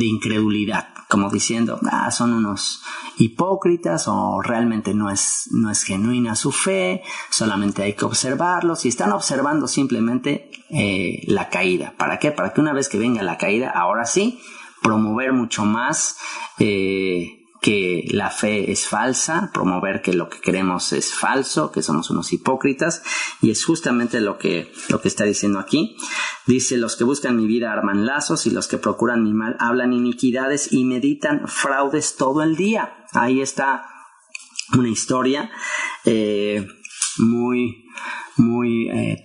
incredulidad, como diciendo, son unos hipócritas o realmente no es genuina su fe, solamente hay que observarlos, y están observando simplemente la caída. ¿Para qué? Para que una vez que venga la caída, ahora sí, promover mucho más que la fe es falsa, promover que lo que queremos es falso, que somos unos hipócritas, y es justamente lo que está diciendo aquí. Dice: los que buscan mi vida arman lazos, y los que procuran mi mal hablan iniquidades y meditan fraudes todo el día. Ahí está una historia muy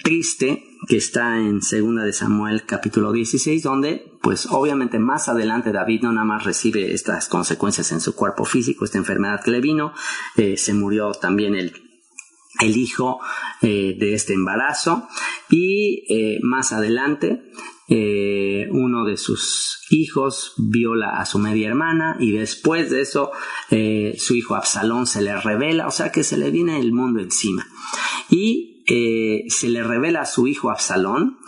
triste, que está en 2 de Samuel capítulo 16, donde pues obviamente más adelante David no nada más recibe estas consecuencias en su cuerpo físico, esta enfermedad que le vino, se murió también el hijo de este embarazo, y más adelante uno de sus hijos viola a su media hermana, y después de eso su hijo Absalón se le revela, o sea que se le viene el mundo encima, y se le revela a su hijo Absalón.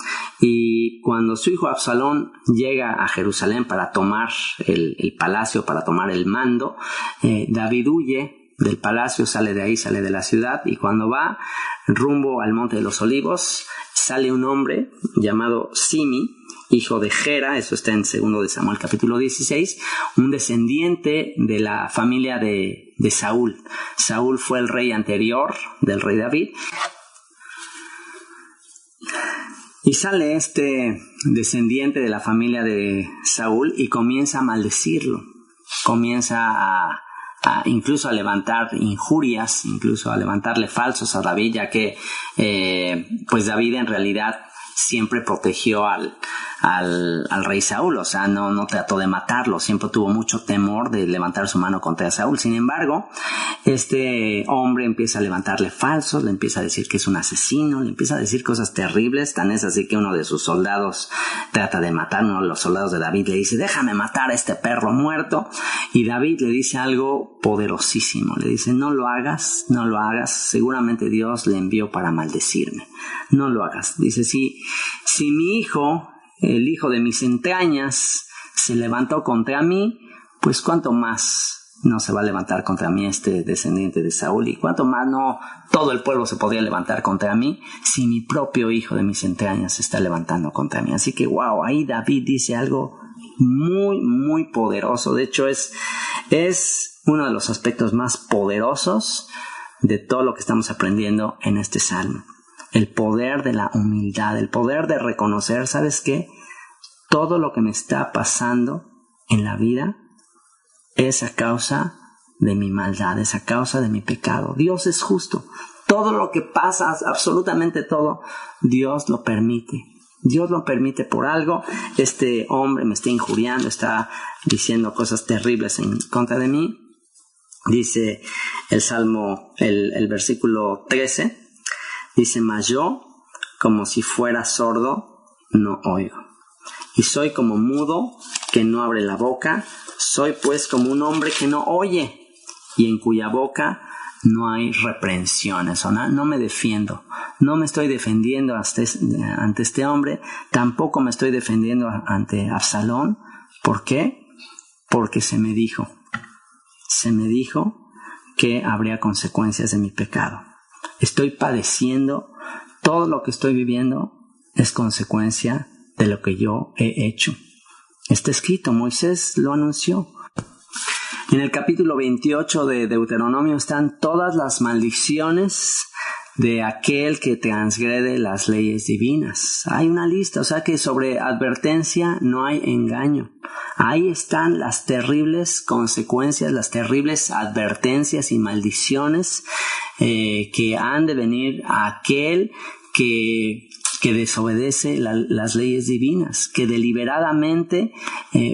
Y cuando su hijo Absalón llega a Jerusalén para tomar el palacio, para tomar el mando, David huye del palacio, sale de ahí, sale de la ciudad, y cuando va rumbo al Monte de los Olivos, sale un hombre llamado Simi, hijo de Gera, eso está en 2 de Samuel capítulo 16, un descendiente de la familia de Saúl. Saúl fue el rey anterior del rey David. Y sale este descendiente de la familia de Saúl y comienza a maldecirlo, comienza incluso a levantar injurias, incluso a levantarle falsos a David, ya que pues David en realidad siempre protegió al rey Saúl, o sea, no trató de matarlo, siempre tuvo mucho temor de levantar su mano contra Saúl. Sin embargo, este hombre empieza a levantarle falsos, le empieza a decir que es un asesino, le empieza a decir cosas terribles, tan es así que uno de sus soldados trata de matar, uno de los soldados de David le dice: déjame matar a este perro muerto, y David le dice algo poderosísimo, le dice: no lo hagas, seguramente Dios le envió para maldecirme, no lo hagas. Dice: si mi hijo, el hijo de mis entrañas, se levantó contra mí, pues cuánto más no se va a levantar contra mí este descendiente de Saúl, y cuánto más no todo el pueblo se podría levantar contra mí si mi propio hijo de mis entrañas se está levantando contra mí. Así que wow, ahí David dice algo muy muy poderoso. De hecho es uno de los aspectos más poderosos de todo lo que estamos aprendiendo en este salmo. El poder de la humildad, el poder de reconocer, ¿sabes qué? Todo lo que me está pasando en la vida es a causa de mi maldad, es a causa de mi pecado. Dios es justo. Todo lo que pasa, absolutamente todo, Dios lo permite. Dios lo permite por algo. Este hombre me está injuriando, está diciendo cosas terribles en contra de mí. Dice el Salmo, el versículo 13, dice: mas yo, como si fuera sordo, no oigo, y soy como mudo que no abre la boca. Soy pues como un hombre que no oye, y en cuya boca no hay reprensiones. O no me defiendo, no me estoy defendiendo ante este hombre, tampoco me estoy defendiendo ante Absalón. ¿Por qué? Porque se me dijo que habría consecuencias de mi pecado. Estoy padeciendo, todo lo que estoy viviendo es consecuencia de lo que yo he hecho. Está escrito, Moisés lo anunció. En el capítulo 28 de Deuteronomio están todas las maldiciones de aquel que transgrede las leyes divinas. Hay una lista, o sea que sobre advertencia no hay engaño. Ahí están las terribles consecuencias, las terribles advertencias y maldiciones que han de venir a aquel que desobedece las leyes divinas, que deliberadamente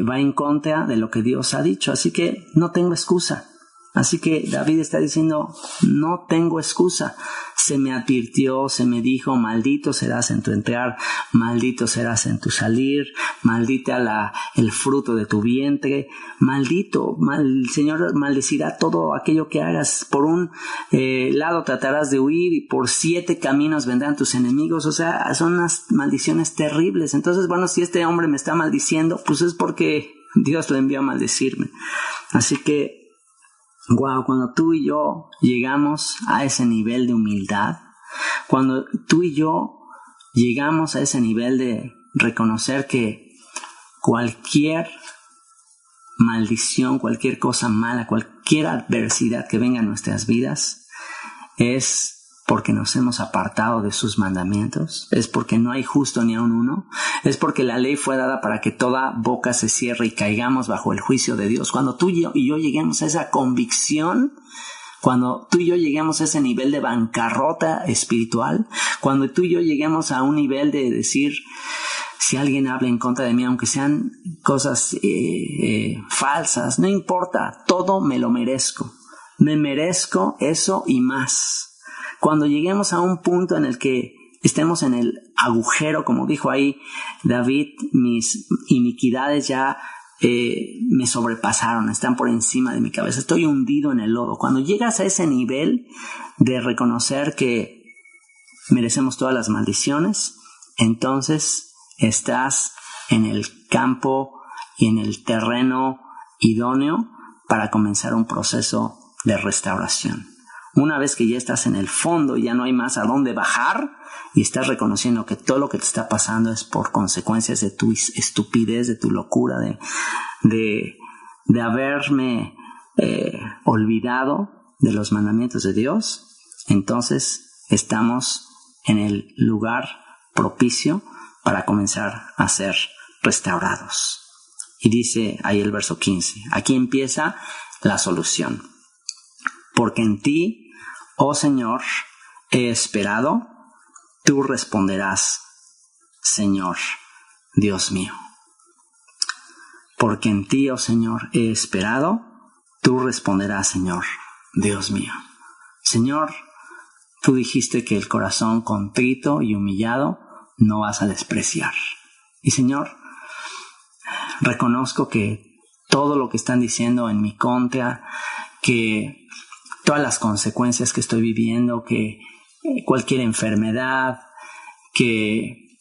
va en contra de lo que Dios ha dicho. Así que no tengo excusa. Así que David está diciendo: no tengo excusa. Se me advirtió, se me dijo: maldito serás en tu entrar, maldito serás en tu salir, maldita el fruto de tu vientre, el Señor maldecirá todo aquello que hagas. Por un lado tratarás de huir, y por 7 caminos vendrán tus enemigos. O sea, son unas maldiciones terribles. Entonces, bueno, si este hombre me está maldiciendo, pues es porque Dios lo envió a maldecirme. Así que, wow, cuando tú y yo llegamos a ese nivel de humildad, cuando tú y yo llegamos a ese nivel de reconocer que cualquier maldición, cualquier cosa mala, cualquier adversidad que venga a nuestras vidas, es porque nos hemos apartado de sus mandamientos, es porque no hay justo ni aun uno, es porque la ley fue dada para que toda boca se cierre y caigamos bajo el juicio de Dios. Cuando tú y yo lleguemos a esa convicción, cuando tú y yo lleguemos a ese nivel de bancarrota espiritual, cuando tú y yo lleguemos a un nivel de decir, si alguien habla en contra de mí, aunque sean cosas falsas, no importa, todo me lo merezco. Me merezco eso y más. Cuando lleguemos a un punto en el que estemos en el agujero, como dijo ahí David, mis iniquidades ya me sobrepasaron, están por encima de mi cabeza, estoy hundido en el lodo. Cuando llegas a ese nivel de reconocer que merecemos todas las maldiciones, entonces estás en el campo y en el terreno idóneo para comenzar un proceso de restauración. Una vez que ya estás en el fondo y ya no hay más a dónde bajar y estás reconociendo que todo lo que te está pasando es por consecuencias de tu estupidez, de tu locura, de haberme olvidado de los mandamientos de Dios, entonces estamos en el lugar propicio para comenzar a ser restaurados. Y dice ahí el verso 15, aquí empieza la solución. Porque en ti, oh Señor, he esperado, tú responderás, Señor, Dios mío. Porque en ti, oh Señor, he esperado, tú responderás, Señor, Dios mío. Señor, tú dijiste que el corazón contrito y humillado no vas a despreciar. Y Señor, reconozco que todo lo que están diciendo en mi contra, que todas las consecuencias que estoy viviendo, que cualquier enfermedad, que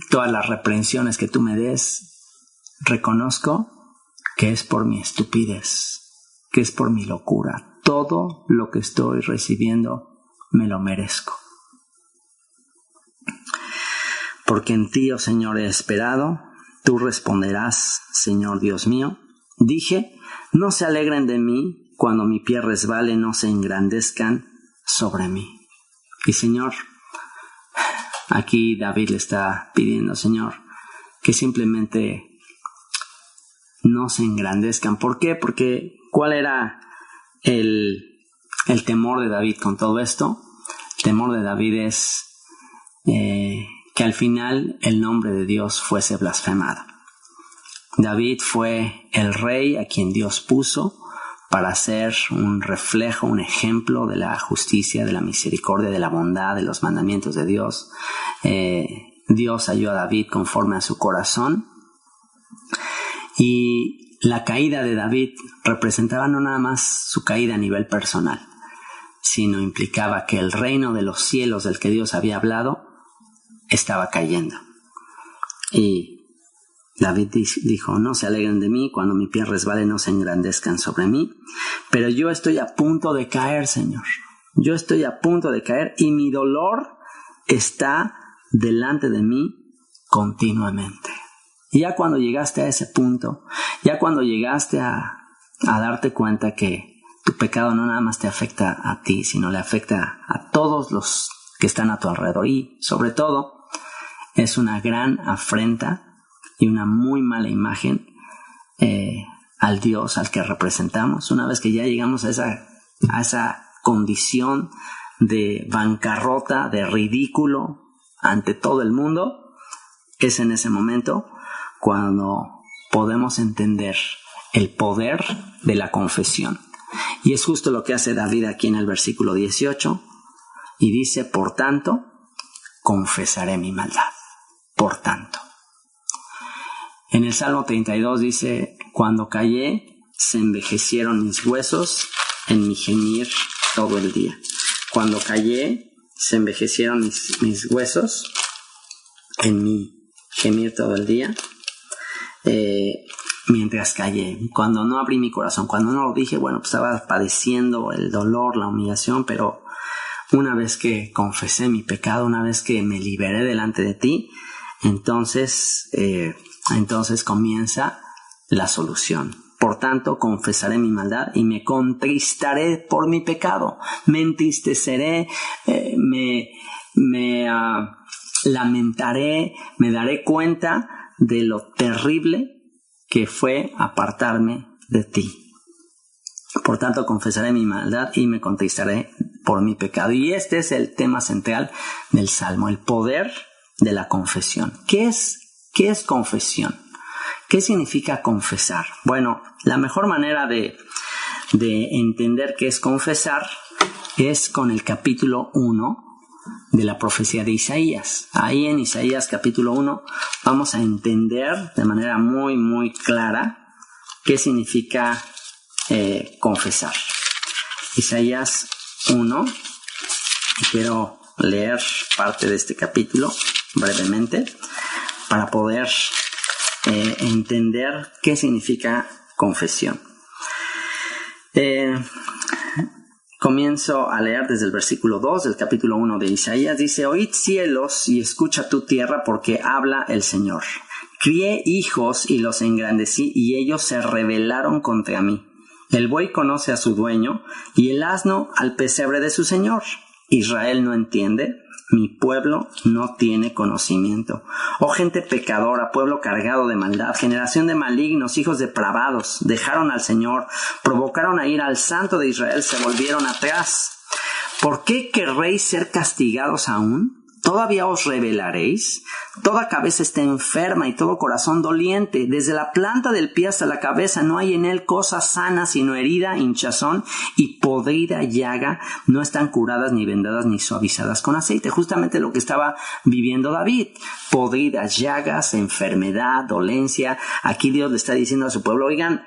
todas las reprensiones que tú me des, reconozco que es por mi estupidez, que es por mi locura. Todo lo que estoy recibiendo me lo merezco. Porque en ti, oh Señor, he esperado, tú responderás, Señor Dios mío. Dije, no se alegren de mí cuando mi pie resbale, no se engrandezcan sobre mí. Y Señor, aquí David le está pidiendo, Señor, que simplemente no se engrandezcan. ¿Por qué? Porque ¿cuál era el temor de David con todo esto? El temor de David es que al final el nombre de Dios fuese blasfemado. David fue el rey a quien Dios puso para ser un reflejo, un ejemplo de la justicia, de la misericordia, de la bondad, de los mandamientos de Dios. Dios halló a David conforme a su corazón. Y la caída de David representaba no nada más su caída a nivel personal, sino implicaba que el reino de los cielos del que Dios había hablado estaba cayendo. Y David dijo, no se alegren de mí, cuando mi pie resbale no se engrandezcan sobre mí, pero yo estoy a punto de caer, Señor. Yo estoy a punto de caer y mi dolor está delante de mí continuamente. Y ya cuando llegaste a ese punto, ya cuando llegaste a darte cuenta que tu pecado no nada más te afecta a ti, sino le afecta a todos los que están a tu alrededor y sobre todo es una gran afrenta y una muy mala imagen al Dios al que representamos. Una vez que ya llegamos a esa condición de bancarrota, de ridículo ante todo el mundo, es en ese momento cuando podemos entender el poder de la confesión. Y es justo lo que hace David aquí en el versículo 18 y dice, por tanto, confesaré mi maldad. Por tanto. En el Salmo 32 dice, cuando callé, se envejecieron mis huesos en mi gemir todo el día. Cuando callé, se envejecieron mis huesos en mi gemir todo el día. mientras callé, cuando no abrí mi corazón, cuando no lo dije, bueno, pues estaba padeciendo el dolor, la humillación, pero una vez que confesé mi pecado, una vez que me liberé delante de ti, entonces comienza la solución. Por tanto, confesaré mi maldad y me contristaré por mi pecado. Me entristeceré, me lamentaré, me daré cuenta de lo terrible que fue apartarme de ti. Por tanto, confesaré mi maldad y me contristaré por mi pecado. Y este es el tema central del Salmo, el poder de la confesión. ¿Qué es confesión? ¿Qué significa confesar? Bueno, la mejor manera de entender qué es confesar es con el capítulo 1 de la profecía de Isaías. Ahí en Isaías capítulo 1 vamos a entender de manera muy, muy clara qué significa confesar. Isaías 1, y quiero leer parte de este capítulo brevemente para poder entender qué significa confesión. Comienzo a leer desde el versículo 2 del capítulo 1 de Isaías. Dice: Oíd cielos y escucha tu tierra, porque habla el Señor. Crié hijos y los engrandecí, y ellos se rebelaron contra mí. El buey conoce a su dueño, y el asno al pesebre de su señor. Israel no entiende, mi pueblo no tiene conocimiento. Oh gente pecadora, pueblo cargado de maldad, generación de malignos, hijos depravados, dejaron al Señor, provocaron a ir al Santo de Israel, se volvieron atrás. ¿Por qué querréis ser castigados aún? ¿Todavía os rebelaréis? Toda cabeza está enferma y todo corazón doliente. Desde la planta del pie hasta la cabeza no hay en él cosa sana, sino herida, hinchazón y podrida llaga. No están curadas, ni vendadas, ni suavizadas con aceite. Justamente lo que estaba viviendo David. Podridas llagas, enfermedad, dolencia. Aquí Dios le está diciendo a su pueblo: oigan,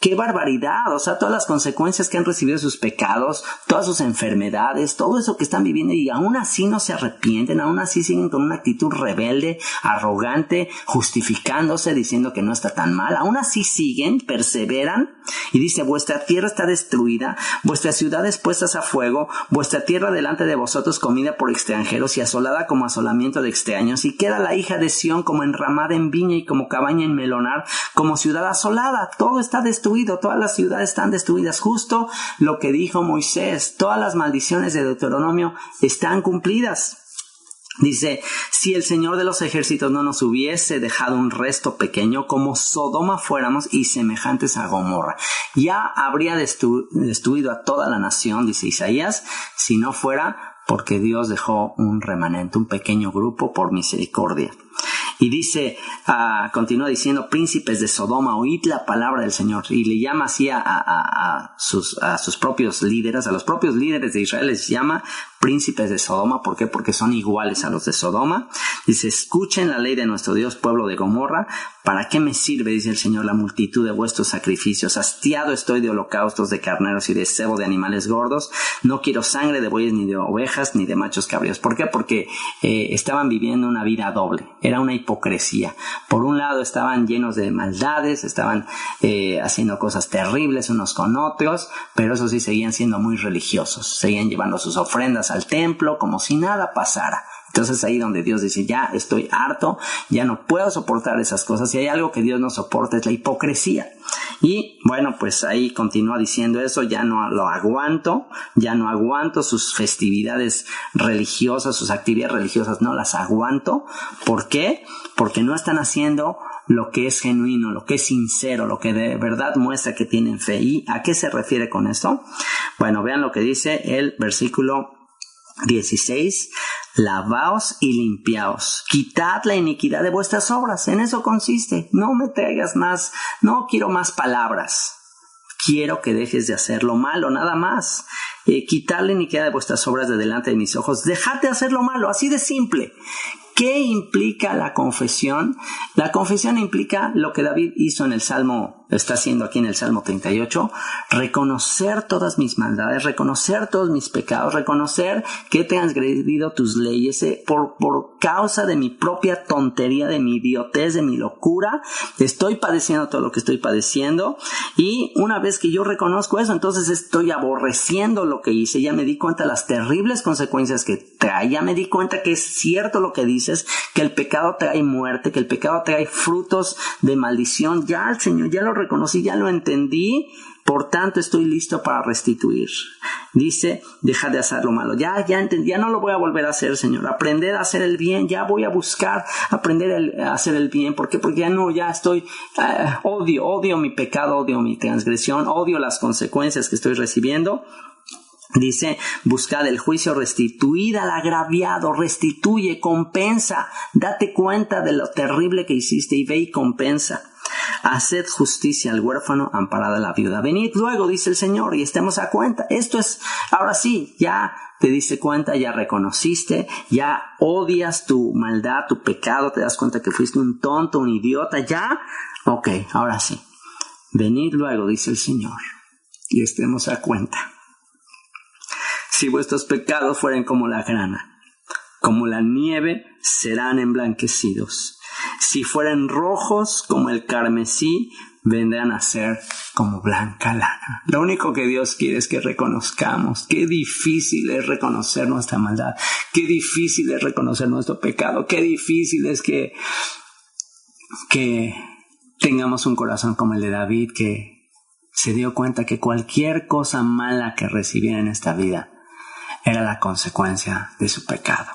¡qué barbaridad! O sea, todas las consecuencias que han recibido sus pecados, todas sus enfermedades, todo eso que están viviendo, y aún así no se arrepienten, aún así siguen con una actitud rebelde, arrogante, justificándose, diciendo que no está tan mal. Aún así siguen, perseveran, y dice: vuestra tierra está destruida, vuestras ciudades puestas a fuego, vuestra tierra delante de vosotros comida por extranjeros y asolada como asolamiento de extraños. Y queda la hija de Sión como enramada en viña y como cabaña en melonar, como ciudad asolada. Todo está destruido. Todas las ciudades están destruidas. Justo lo que dijo Moisés. Todas las maldiciones de Deuteronomio están cumplidas. Dice: si el Señor de los ejércitos no nos hubiese dejado un resto pequeño, como Sodoma fuéramos y semejantes a Gomorra. Ya habría destruido a toda la nación, dice Isaías, si no fuera porque Dios dejó un remanente, un pequeño grupo por misericordia. Y dice, continúa diciendo: príncipes de Sodoma, oíd la palabra del Señor. Y le llama así a sus propios líderes, a los propios líderes de Israel les llama príncipes de Sodoma. ¿Por qué? Porque son iguales a los de Sodoma. Dice: escuchen la ley de nuestro Dios, pueblo de Gomorra. ¿Para qué me sirve, dice el Señor, la multitud de vuestros sacrificios? Hastiado estoy de holocaustos, de carneros y de cebo de animales gordos. No quiero sangre de bueyes, ni de ovejas, ni de machos cabríos. ¿Por qué? Porque estaban viviendo una vida doble. Era una hipocresía. Por un lado estaban llenos de maldades, estaban haciendo cosas terribles unos con otros, pero eso sí, seguían siendo muy religiosos. Seguían llevando sus ofrendas al templo como si nada pasara. Entonces ahí donde Dios dice: ya estoy harto, ya no puedo soportar esas cosas. Y hay algo que Dios no soporta, es la hipocresía. Y bueno, pues ahí continúa diciendo eso: ya no lo aguanto, ya no aguanto sus festividades religiosas, sus actividades religiosas, no las aguanto. ¿Por qué? Porque no están haciendo lo que es genuino, lo que es sincero, lo que de verdad muestra que tienen fe. ¿Y a qué se refiere con esto? Bueno, vean lo que dice el versículo 16: lavaos y limpiaos, quitad la iniquidad de vuestras obras. En eso consiste. No me traigas más, no quiero más palabras. Quiero que dejes de hacer lo malo, nada más. quitar la iniquidad de vuestras obras de delante de mis ojos, dejad de hacer lo malo, así de simple. ¿Qué implica la confesión? La confesión implica lo que David hizo en el Salmo, está haciendo aquí en el Salmo 38, reconocer todas mis maldades, reconocer todos mis pecados, reconocer que he transgredido tus leyes por causa de mi propia tontería, de mi idiotez, de mi locura. Estoy padeciendo todo lo que estoy padeciendo, y una vez que yo reconozco eso, entonces estoy aborreciendo lo que hice. Ya me di cuenta de las terribles consecuencias que trae, ya me di cuenta que es cierto lo que dice, que el pecado trae muerte, que el pecado trae frutos de maldición. Ya, Señor, ya lo reconocí, ya lo entendí, por tanto estoy listo para restituir. Dice, deja de hacer lo malo. Ya entendí, ya no lo voy a volver a hacer, Señor. Aprender a hacer el bien, ya voy a buscar aprender a hacer el bien. ¿Por qué? Porque ya estoy, odio mi pecado, odio mi transgresión, odio las consecuencias que estoy recibiendo. Dice, buscad el juicio, restituid al agraviado, restituye, compensa, date cuenta de lo terrible que hiciste y ve y compensa. Haced justicia al huérfano, amparad a la viuda. Venid luego, dice el Señor, y estemos a cuenta. Esto es, ahora sí, ya te diste cuenta, ya reconociste, ya odias tu maldad, tu pecado, te das cuenta que fuiste un tonto, un idiota, ya. Ok, ahora sí. Venid luego, dice el Señor, y estemos a cuenta. Si vuestros pecados fueren como la grana, como la nieve, serán emblanquecidos. Si fueren rojos como el carmesí, vendrán a ser como blanca lana. Lo único que Dios quiere es que reconozcamos. Qué difícil es reconocer nuestra maldad. Qué difícil es reconocer nuestro pecado. Qué difícil es que tengamos un corazón como el de David, que se dio cuenta que cualquier cosa mala que recibiera en esta vida era la consecuencia de su pecado.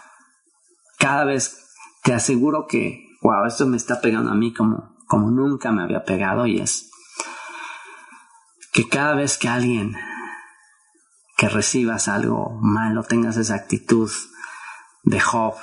Cada vez te aseguro que, wow, esto me está pegando a mí como nunca me había pegado, y es que cada vez que alguien que recibas algo malo, tengas esa actitud de Job,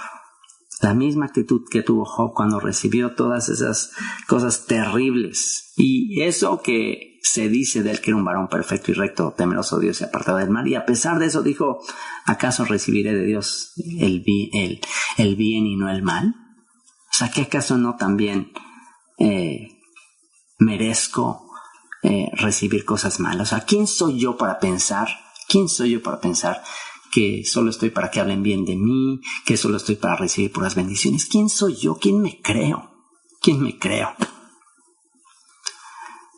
la misma actitud que tuvo Job cuando recibió todas esas cosas terribles, y eso que se dice de él que era un varón perfecto y recto, temeroso de Dios y apartado del mal, y a pesar de eso dijo, ¿acaso recibiré de Dios el bien y no el mal? O sea, ¿qué acaso no también merezco recibir cosas malas? O sea, ¿quién soy yo para pensar? Que solo estoy para que hablen bien de mí, que solo estoy para recibir puras bendiciones? ¿Quién soy yo? ¿Quién me creo?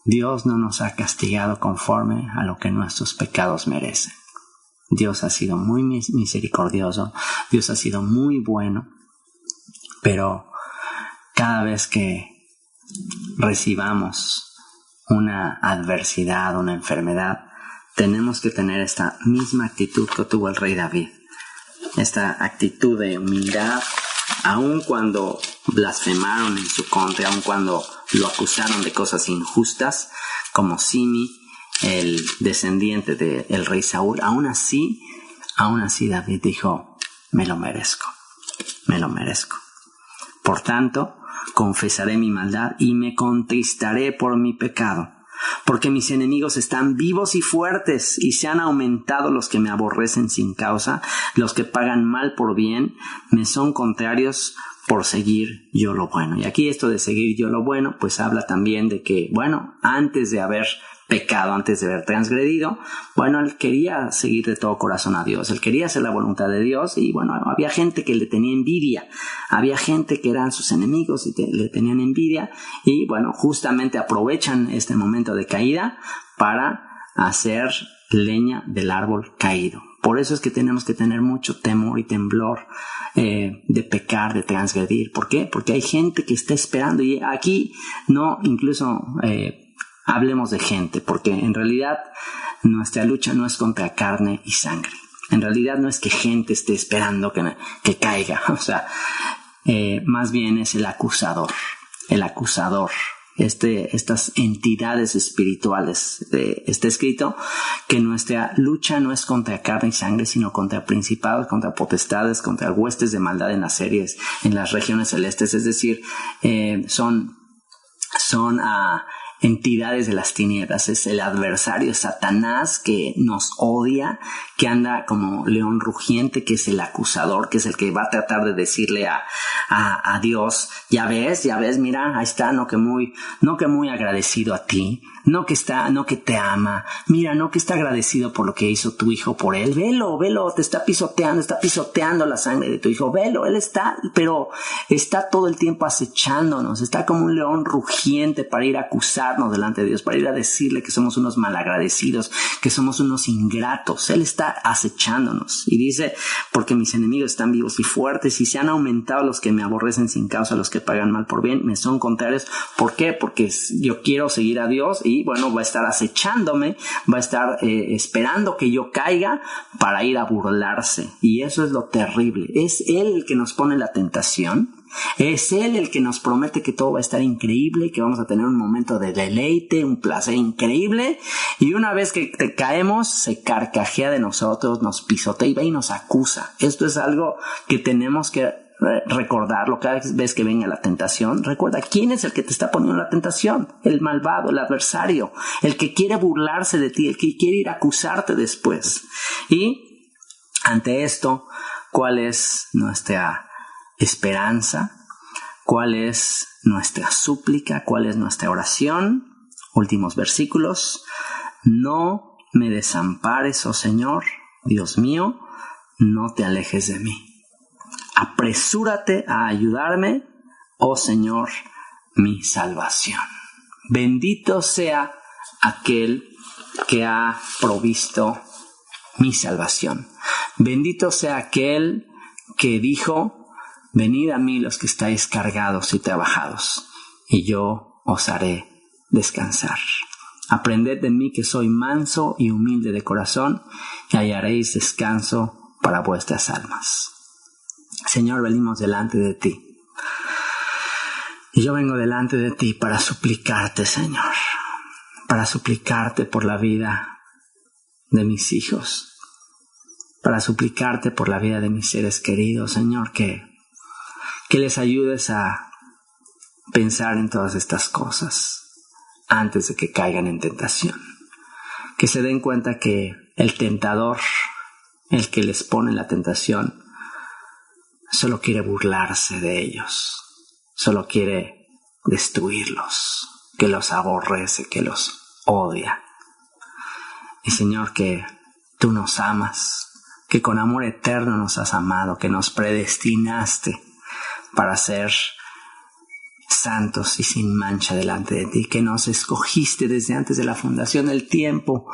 Dios no nos ha castigado conforme a lo que nuestros pecados merecen. Dios ha sido muy misericordioso, Dios ha sido muy bueno, pero cada vez que recibamos una adversidad, una enfermedad, tenemos que tener esta misma actitud que tuvo el rey David, esta actitud de humildad, aun cuando blasfemaron en su contra, aun cuando lo acusaron de cosas injustas, como Simi, el descendiente del rey Saúl. Aún así David dijo, me lo merezco. Por tanto, confesaré mi maldad y me contristaré por mi pecado, porque mis enemigos están vivos y fuertes, y se han aumentado los que me aborrecen sin causa. Los que pagan mal por bien me son contrarios por seguir yo lo bueno. Y aquí esto de seguir yo lo bueno, pues habla también de que, bueno, antes de haber pecado, antes de haber transgredido, bueno, él quería seguir de todo corazón a Dios, él quería hacer la voluntad de Dios, y bueno, había gente que le tenía envidia, había gente que eran sus enemigos y le tenían envidia, y bueno, justamente aprovechan este momento de caída para hacer leña del árbol caído. Por eso es que tenemos que tener mucho temor y temblor de pecar, de transgredir. ¿Por qué? Porque hay gente que está esperando, y aquí no incluso hablemos de gente, porque en realidad nuestra lucha no es contra carne y sangre. En realidad no es que gente esté esperando que caiga, o sea, más bien es el acusador. Estas entidades espirituales. Está escrito que nuestra lucha no es contra carne y sangre, sino contra principados, contra potestades, contra huestes de maldad en las regiones celestes. Es decir, son entidades de las tinieblas, es el adversario, es Satanás, que nos odia, que anda como león rugiente, que es el acusador, que es el que va a tratar de decirle a Dios, ya ves, mira, ahí está, no que muy agradecido a ti, no que te ama, mira, no que está agradecido por lo que hizo tu hijo por él, velo, te está pisoteando la sangre de tu hijo, velo, él está todo el tiempo acechándonos, está como un león rugiente para ir a acusarnos delante de Dios, para ir a decirle que somos unos malagradecidos, que somos unos ingratos. Él está acechándonos y dice, porque mis enemigos están vivos y fuertes y se han aumentado los que me aborrecen sin causa, los que pagan mal por bien, me son contrarios. ¿Por qué? Porque yo quiero seguir a Dios y bueno, va a estar acechándome, va a estar esperando que yo caiga para ir a burlarse, y eso es lo terrible. Es Él el que nos pone la tentación, es Él el que nos promete que todo va a estar increíble, que vamos a tener un momento de deleite, un placer increíble, y una vez que te caemos se carcajea de nosotros, nos pisotea y nos acusa. Esto es algo que tenemos que recordarlo cada vez que venga la tentación. Recuerda quién es el que te está poniendo la tentación: el malvado, el adversario, el que quiere burlarse de ti, el que quiere ir a acusarte después. Y ante esto, ¿cuál es nuestra esperanza? ¿Cuál es nuestra súplica? ¿Cuál es nuestra oración? Últimos versículos: no me desampares, oh Señor, Dios mío, no te alejes de mí. Apresúrate a ayudarme, oh Señor, mi salvación. Bendito sea aquel que ha provisto mi salvación. Bendito sea aquel que dijo: venid a mí los que estáis cargados y trabajados, y yo os haré descansar. Aprended de mí, que soy manso y humilde de corazón, y hallaréis descanso para vuestras almas. Señor, venimos delante de ti. Y yo vengo delante de ti para suplicarte, Señor, para suplicarte por la vida de mis hijos, para suplicarte por la vida de mis seres queridos, Señor, que les ayudes a pensar en todas estas cosas antes de que caigan en tentación. Que se den cuenta que el tentador, el que les pone la tentación, solo quiere burlarse de ellos, solo quiere destruirlos, que los aborrece, que los odia. Y Señor, que tú nos amas, que con amor eterno nos has amado, que nos predestinaste para ser santos y sin mancha delante de ti, que nos escogiste desde antes de la fundación del tiempo,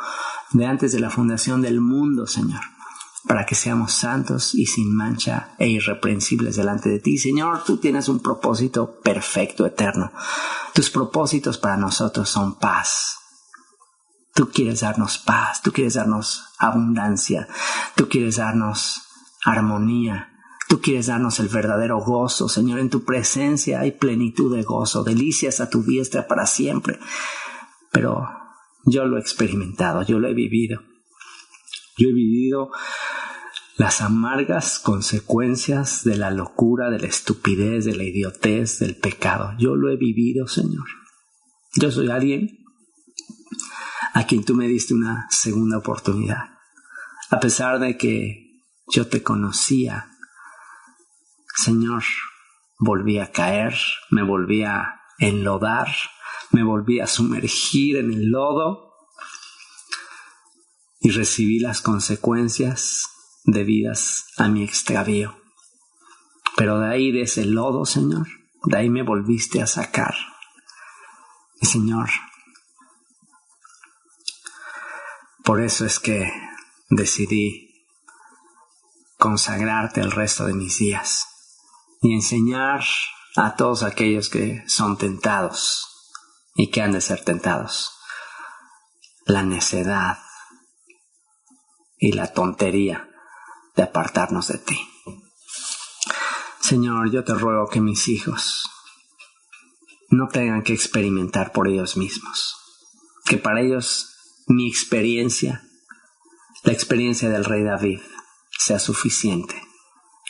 de antes de la fundación del mundo, Señor, para que seamos santos y sin mancha e irreprensibles delante de ti. Señor, tú tienes un propósito perfecto, eterno. Tus propósitos para nosotros son paz. Tú quieres darnos paz, tú quieres darnos abundancia, tú quieres darnos armonía, tú quieres darnos el verdadero gozo. Señor, en tu presencia hay plenitud de gozo, delicias a tu diestra para siempre. Pero yo lo he experimentado, yo lo he vivido. Yo he vivido las amargas consecuencias de la locura, de la estupidez, de la idiotez, del pecado. Yo lo he vivido, Señor. Yo soy alguien a quien tú me diste una segunda oportunidad. A pesar de que yo te conocía, Señor, volví a caer, me volví a enlodar, me volví a sumergir en el lodo y recibí las consecuencias debidas a mi extravío. Pero de ahí, de ese lodo, Señor, de ahí me volviste a sacar. Y Señor, por eso es que decidí consagrarte el resto de mis días y enseñar a todos aquellos que son tentados y que han de ser tentados la necedad y la tontería de apartarnos de ti. Señor, yo te ruego que mis hijos no tengan que experimentar por ellos mismos, que para ellos mi experiencia, la experiencia del rey David, sea suficiente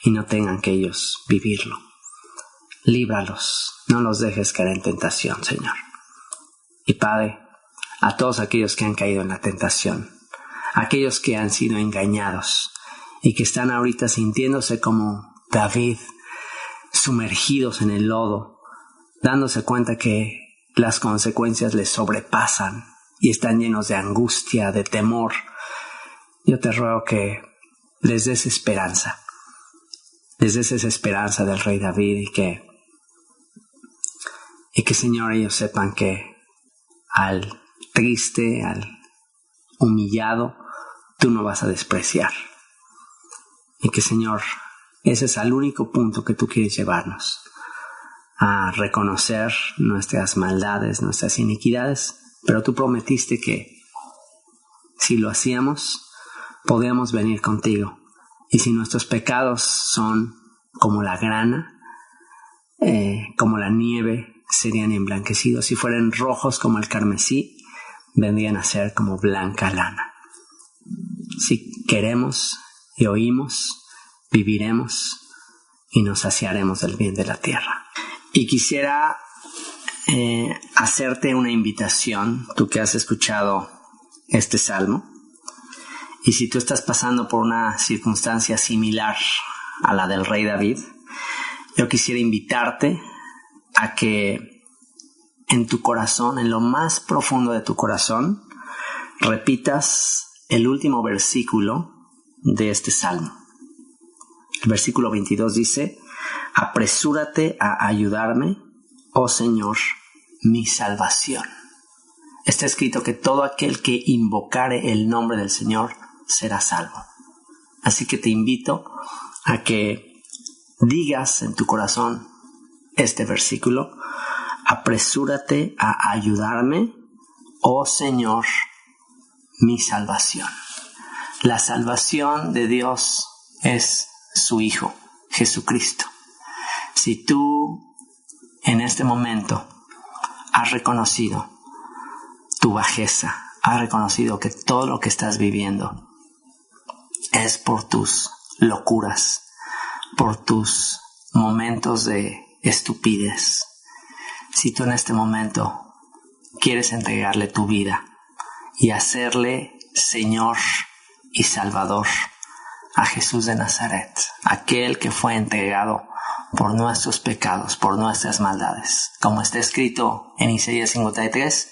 y no tengan que ellos vivirlo. Líbralos, no los dejes caer en tentación, Señor. Y Padre, a todos aquellos que han caído en la tentación, aquellos que han sido engañados y que están ahorita sintiéndose como David, sumergidos en el lodo, dándose cuenta que las consecuencias les sobrepasan y están llenos de angustia, de temor, yo te ruego que les des esperanza. Les des esa esperanza del rey David y que Señor, ellos sepan que al triste, al humillado, tú no vas a despreciar. Y que Señor, ese es el único punto que tú quieres llevarnos, a reconocer nuestras maldades, nuestras iniquidades, pero tú prometiste que si lo hacíamos, podíamos venir contigo. Y si nuestros pecados son como la grana, como la nieve, serían emblanquecidos. Si fueran rojos como el carmesí, vendrían a ser como blanca lana. Si queremos y oímos, viviremos y nos saciaremos del bien de la tierra. Y quisiera hacerte una invitación, tú que has escuchado este salmo, y si tú estás pasando por una circunstancia similar a la del rey David, yo quisiera invitarte a que en tu corazón, en lo más profundo de tu corazón, repitas el último versículo de este salmo. El versículo 22 dice: apresúrate a ayudarme, oh Señor, mi salvación. Está escrito que todo aquel que invocare el nombre del Señor será salvo. Así que te invito a que digas en tu corazón este versículo: apresúrate a ayudarme, oh Señor, mi salvación. La salvación de Dios es su Hijo, Jesucristo. Si tú en este momento has reconocido tu bajeza, has reconocido que todo lo que estás viviendo es por tus locuras, por tus momentos de estupidez. Si tú en este momento quieres entregarle tu vida y hacerle Señor y Salvador a Jesús de Nazaret, aquel que fue entregado por nuestros pecados, por nuestras maldades. Como está escrito en Isaías 53,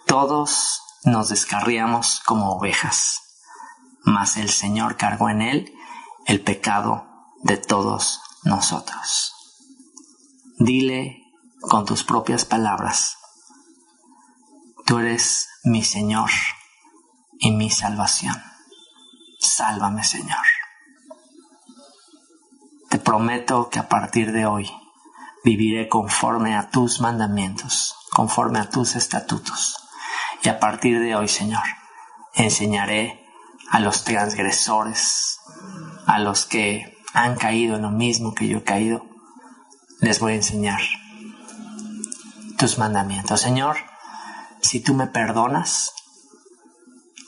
todos nos descarriamos como ovejas, mas el Señor cargó en él el pecado de todos nosotros. Dile con tus propias palabras: tú eres mi Señor y mi salvación. Sálvame, Señor. Te prometo que a partir de hoy viviré conforme a tus mandamientos, conforme a tus estatutos. Y a partir de hoy, Señor, enseñaré a los transgresores, a los que han caído en lo mismo que yo he caído, les voy a enseñar tus mandamientos. Señor, si tú me perdonas,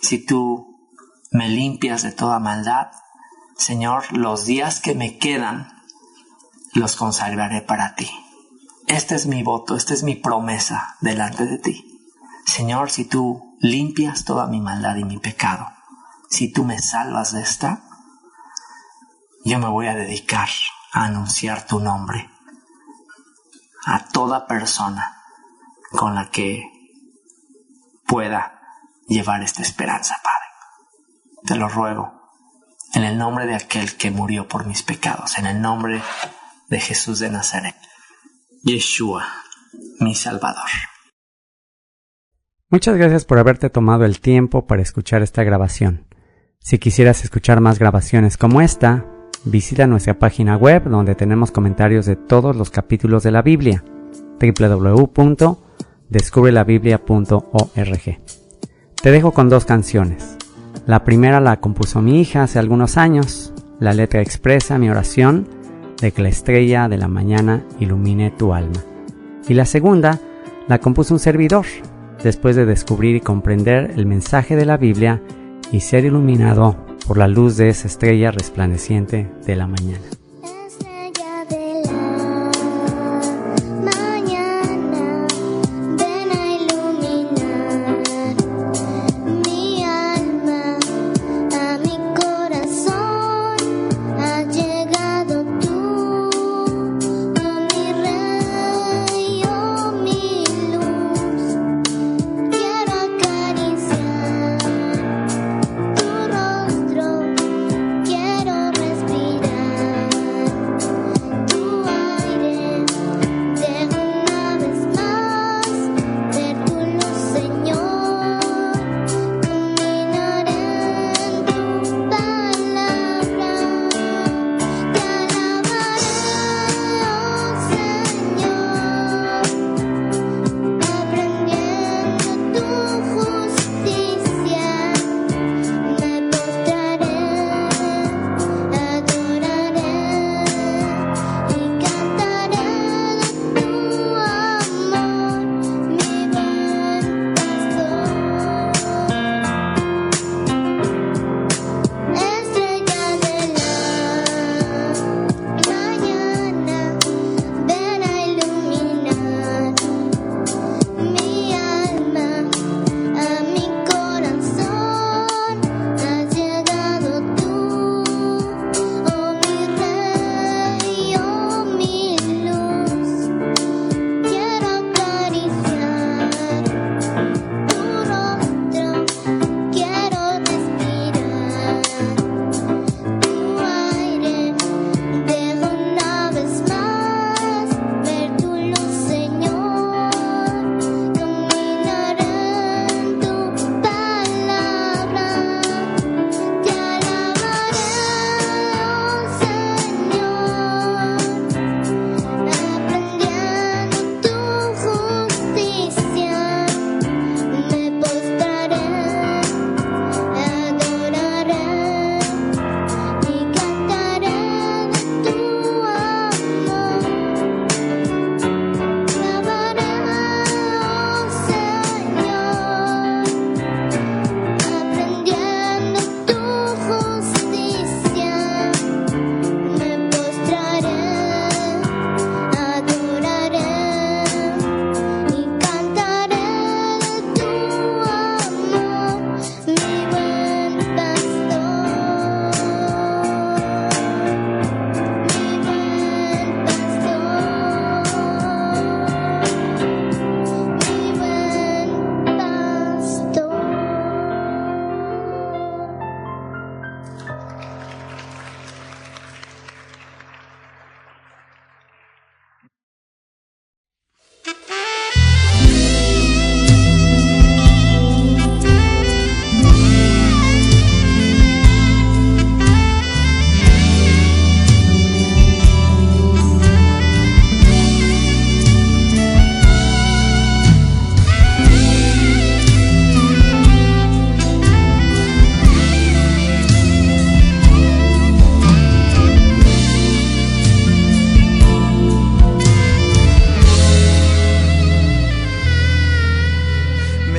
si tú me limpias de toda maldad, Señor, los días que me quedan los consagraré para ti. Este es mi voto, esta es mi promesa delante de ti. Señor, si tú limpias toda mi maldad y mi pecado, si tú me salvas de esta, yo me voy a dedicar a anunciar tu nombre a toda persona con la que pueda llevar esta esperanza, Padre. Te lo ruego en el nombre de aquel que murió por mis pecados, en el nombre de Jesús de Nazaret, Yeshua, mi Salvador. Muchas gracias por haberte tomado el tiempo para escuchar esta grabación. Si quisieras escuchar más grabaciones como esta, visita nuestra página web donde tenemos comentarios de todos los capítulos de la Biblia, www.descubrelabiblia.org. Te dejo con 2 canciones. La primera la compuso mi hija hace algunos años. La letra expresa mi oración de que la estrella de la mañana ilumine tu alma. Y la segunda la compuso un servidor, después de descubrir y comprender el mensaje de la Biblia y ser iluminado por la luz de esa estrella resplandeciente de la mañana. Estrella de la mañana, ven a iluminar.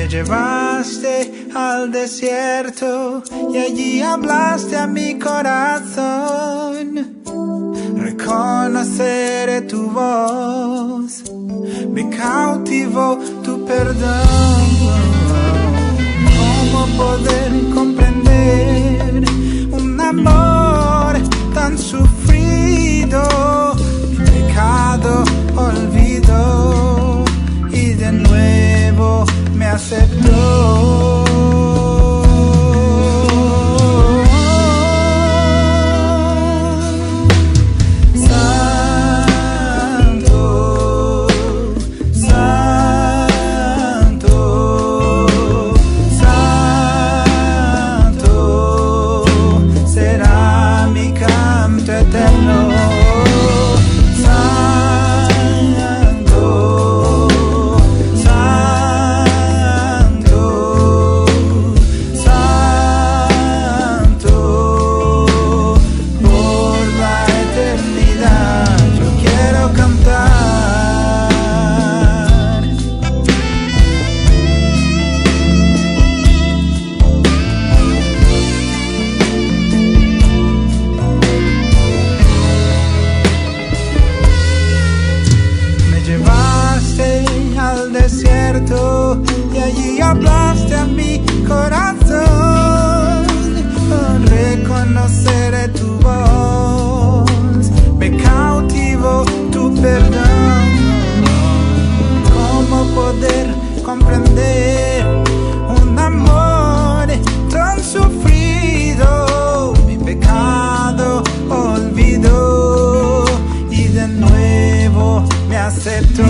Me llevaste al desierto y allí hablaste a mi corazón. Reconoceré tu voz, me cautivó tu perdón. ¿Cómo poder comprender un amor tan sufrido? Mi pecado olvidó y de nuevo me aceptó. Y allí hablaste a mi corazón. Reconoceré tu voz, me cautivó tu perdón. ¿Cómo poder comprender un amor tan sufrido? Mi pecado olvidó y de nuevo me aceptó.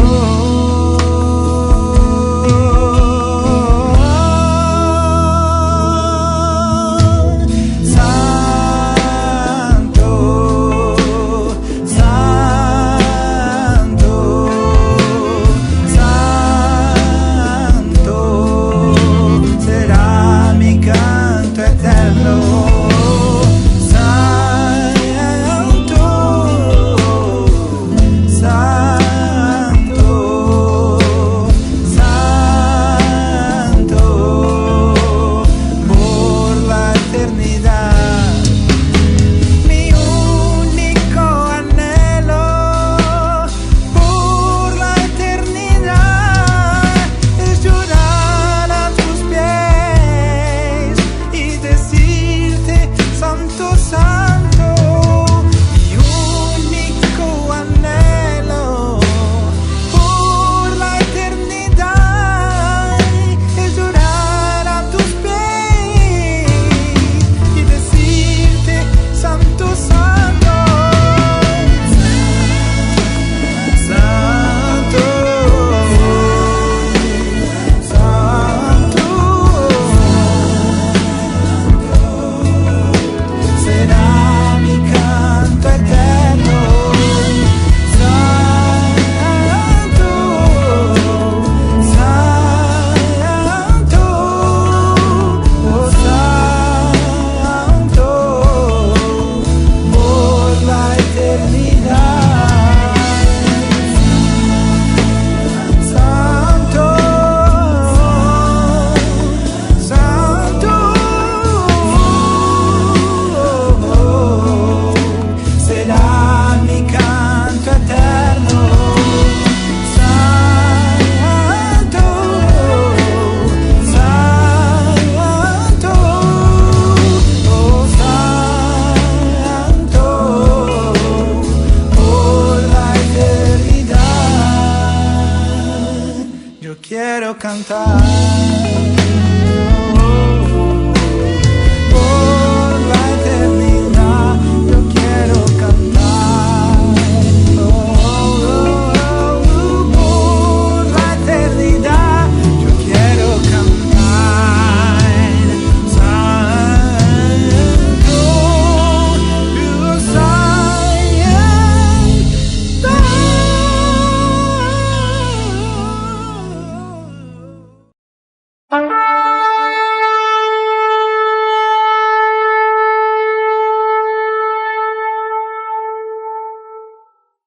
Quiero cantar.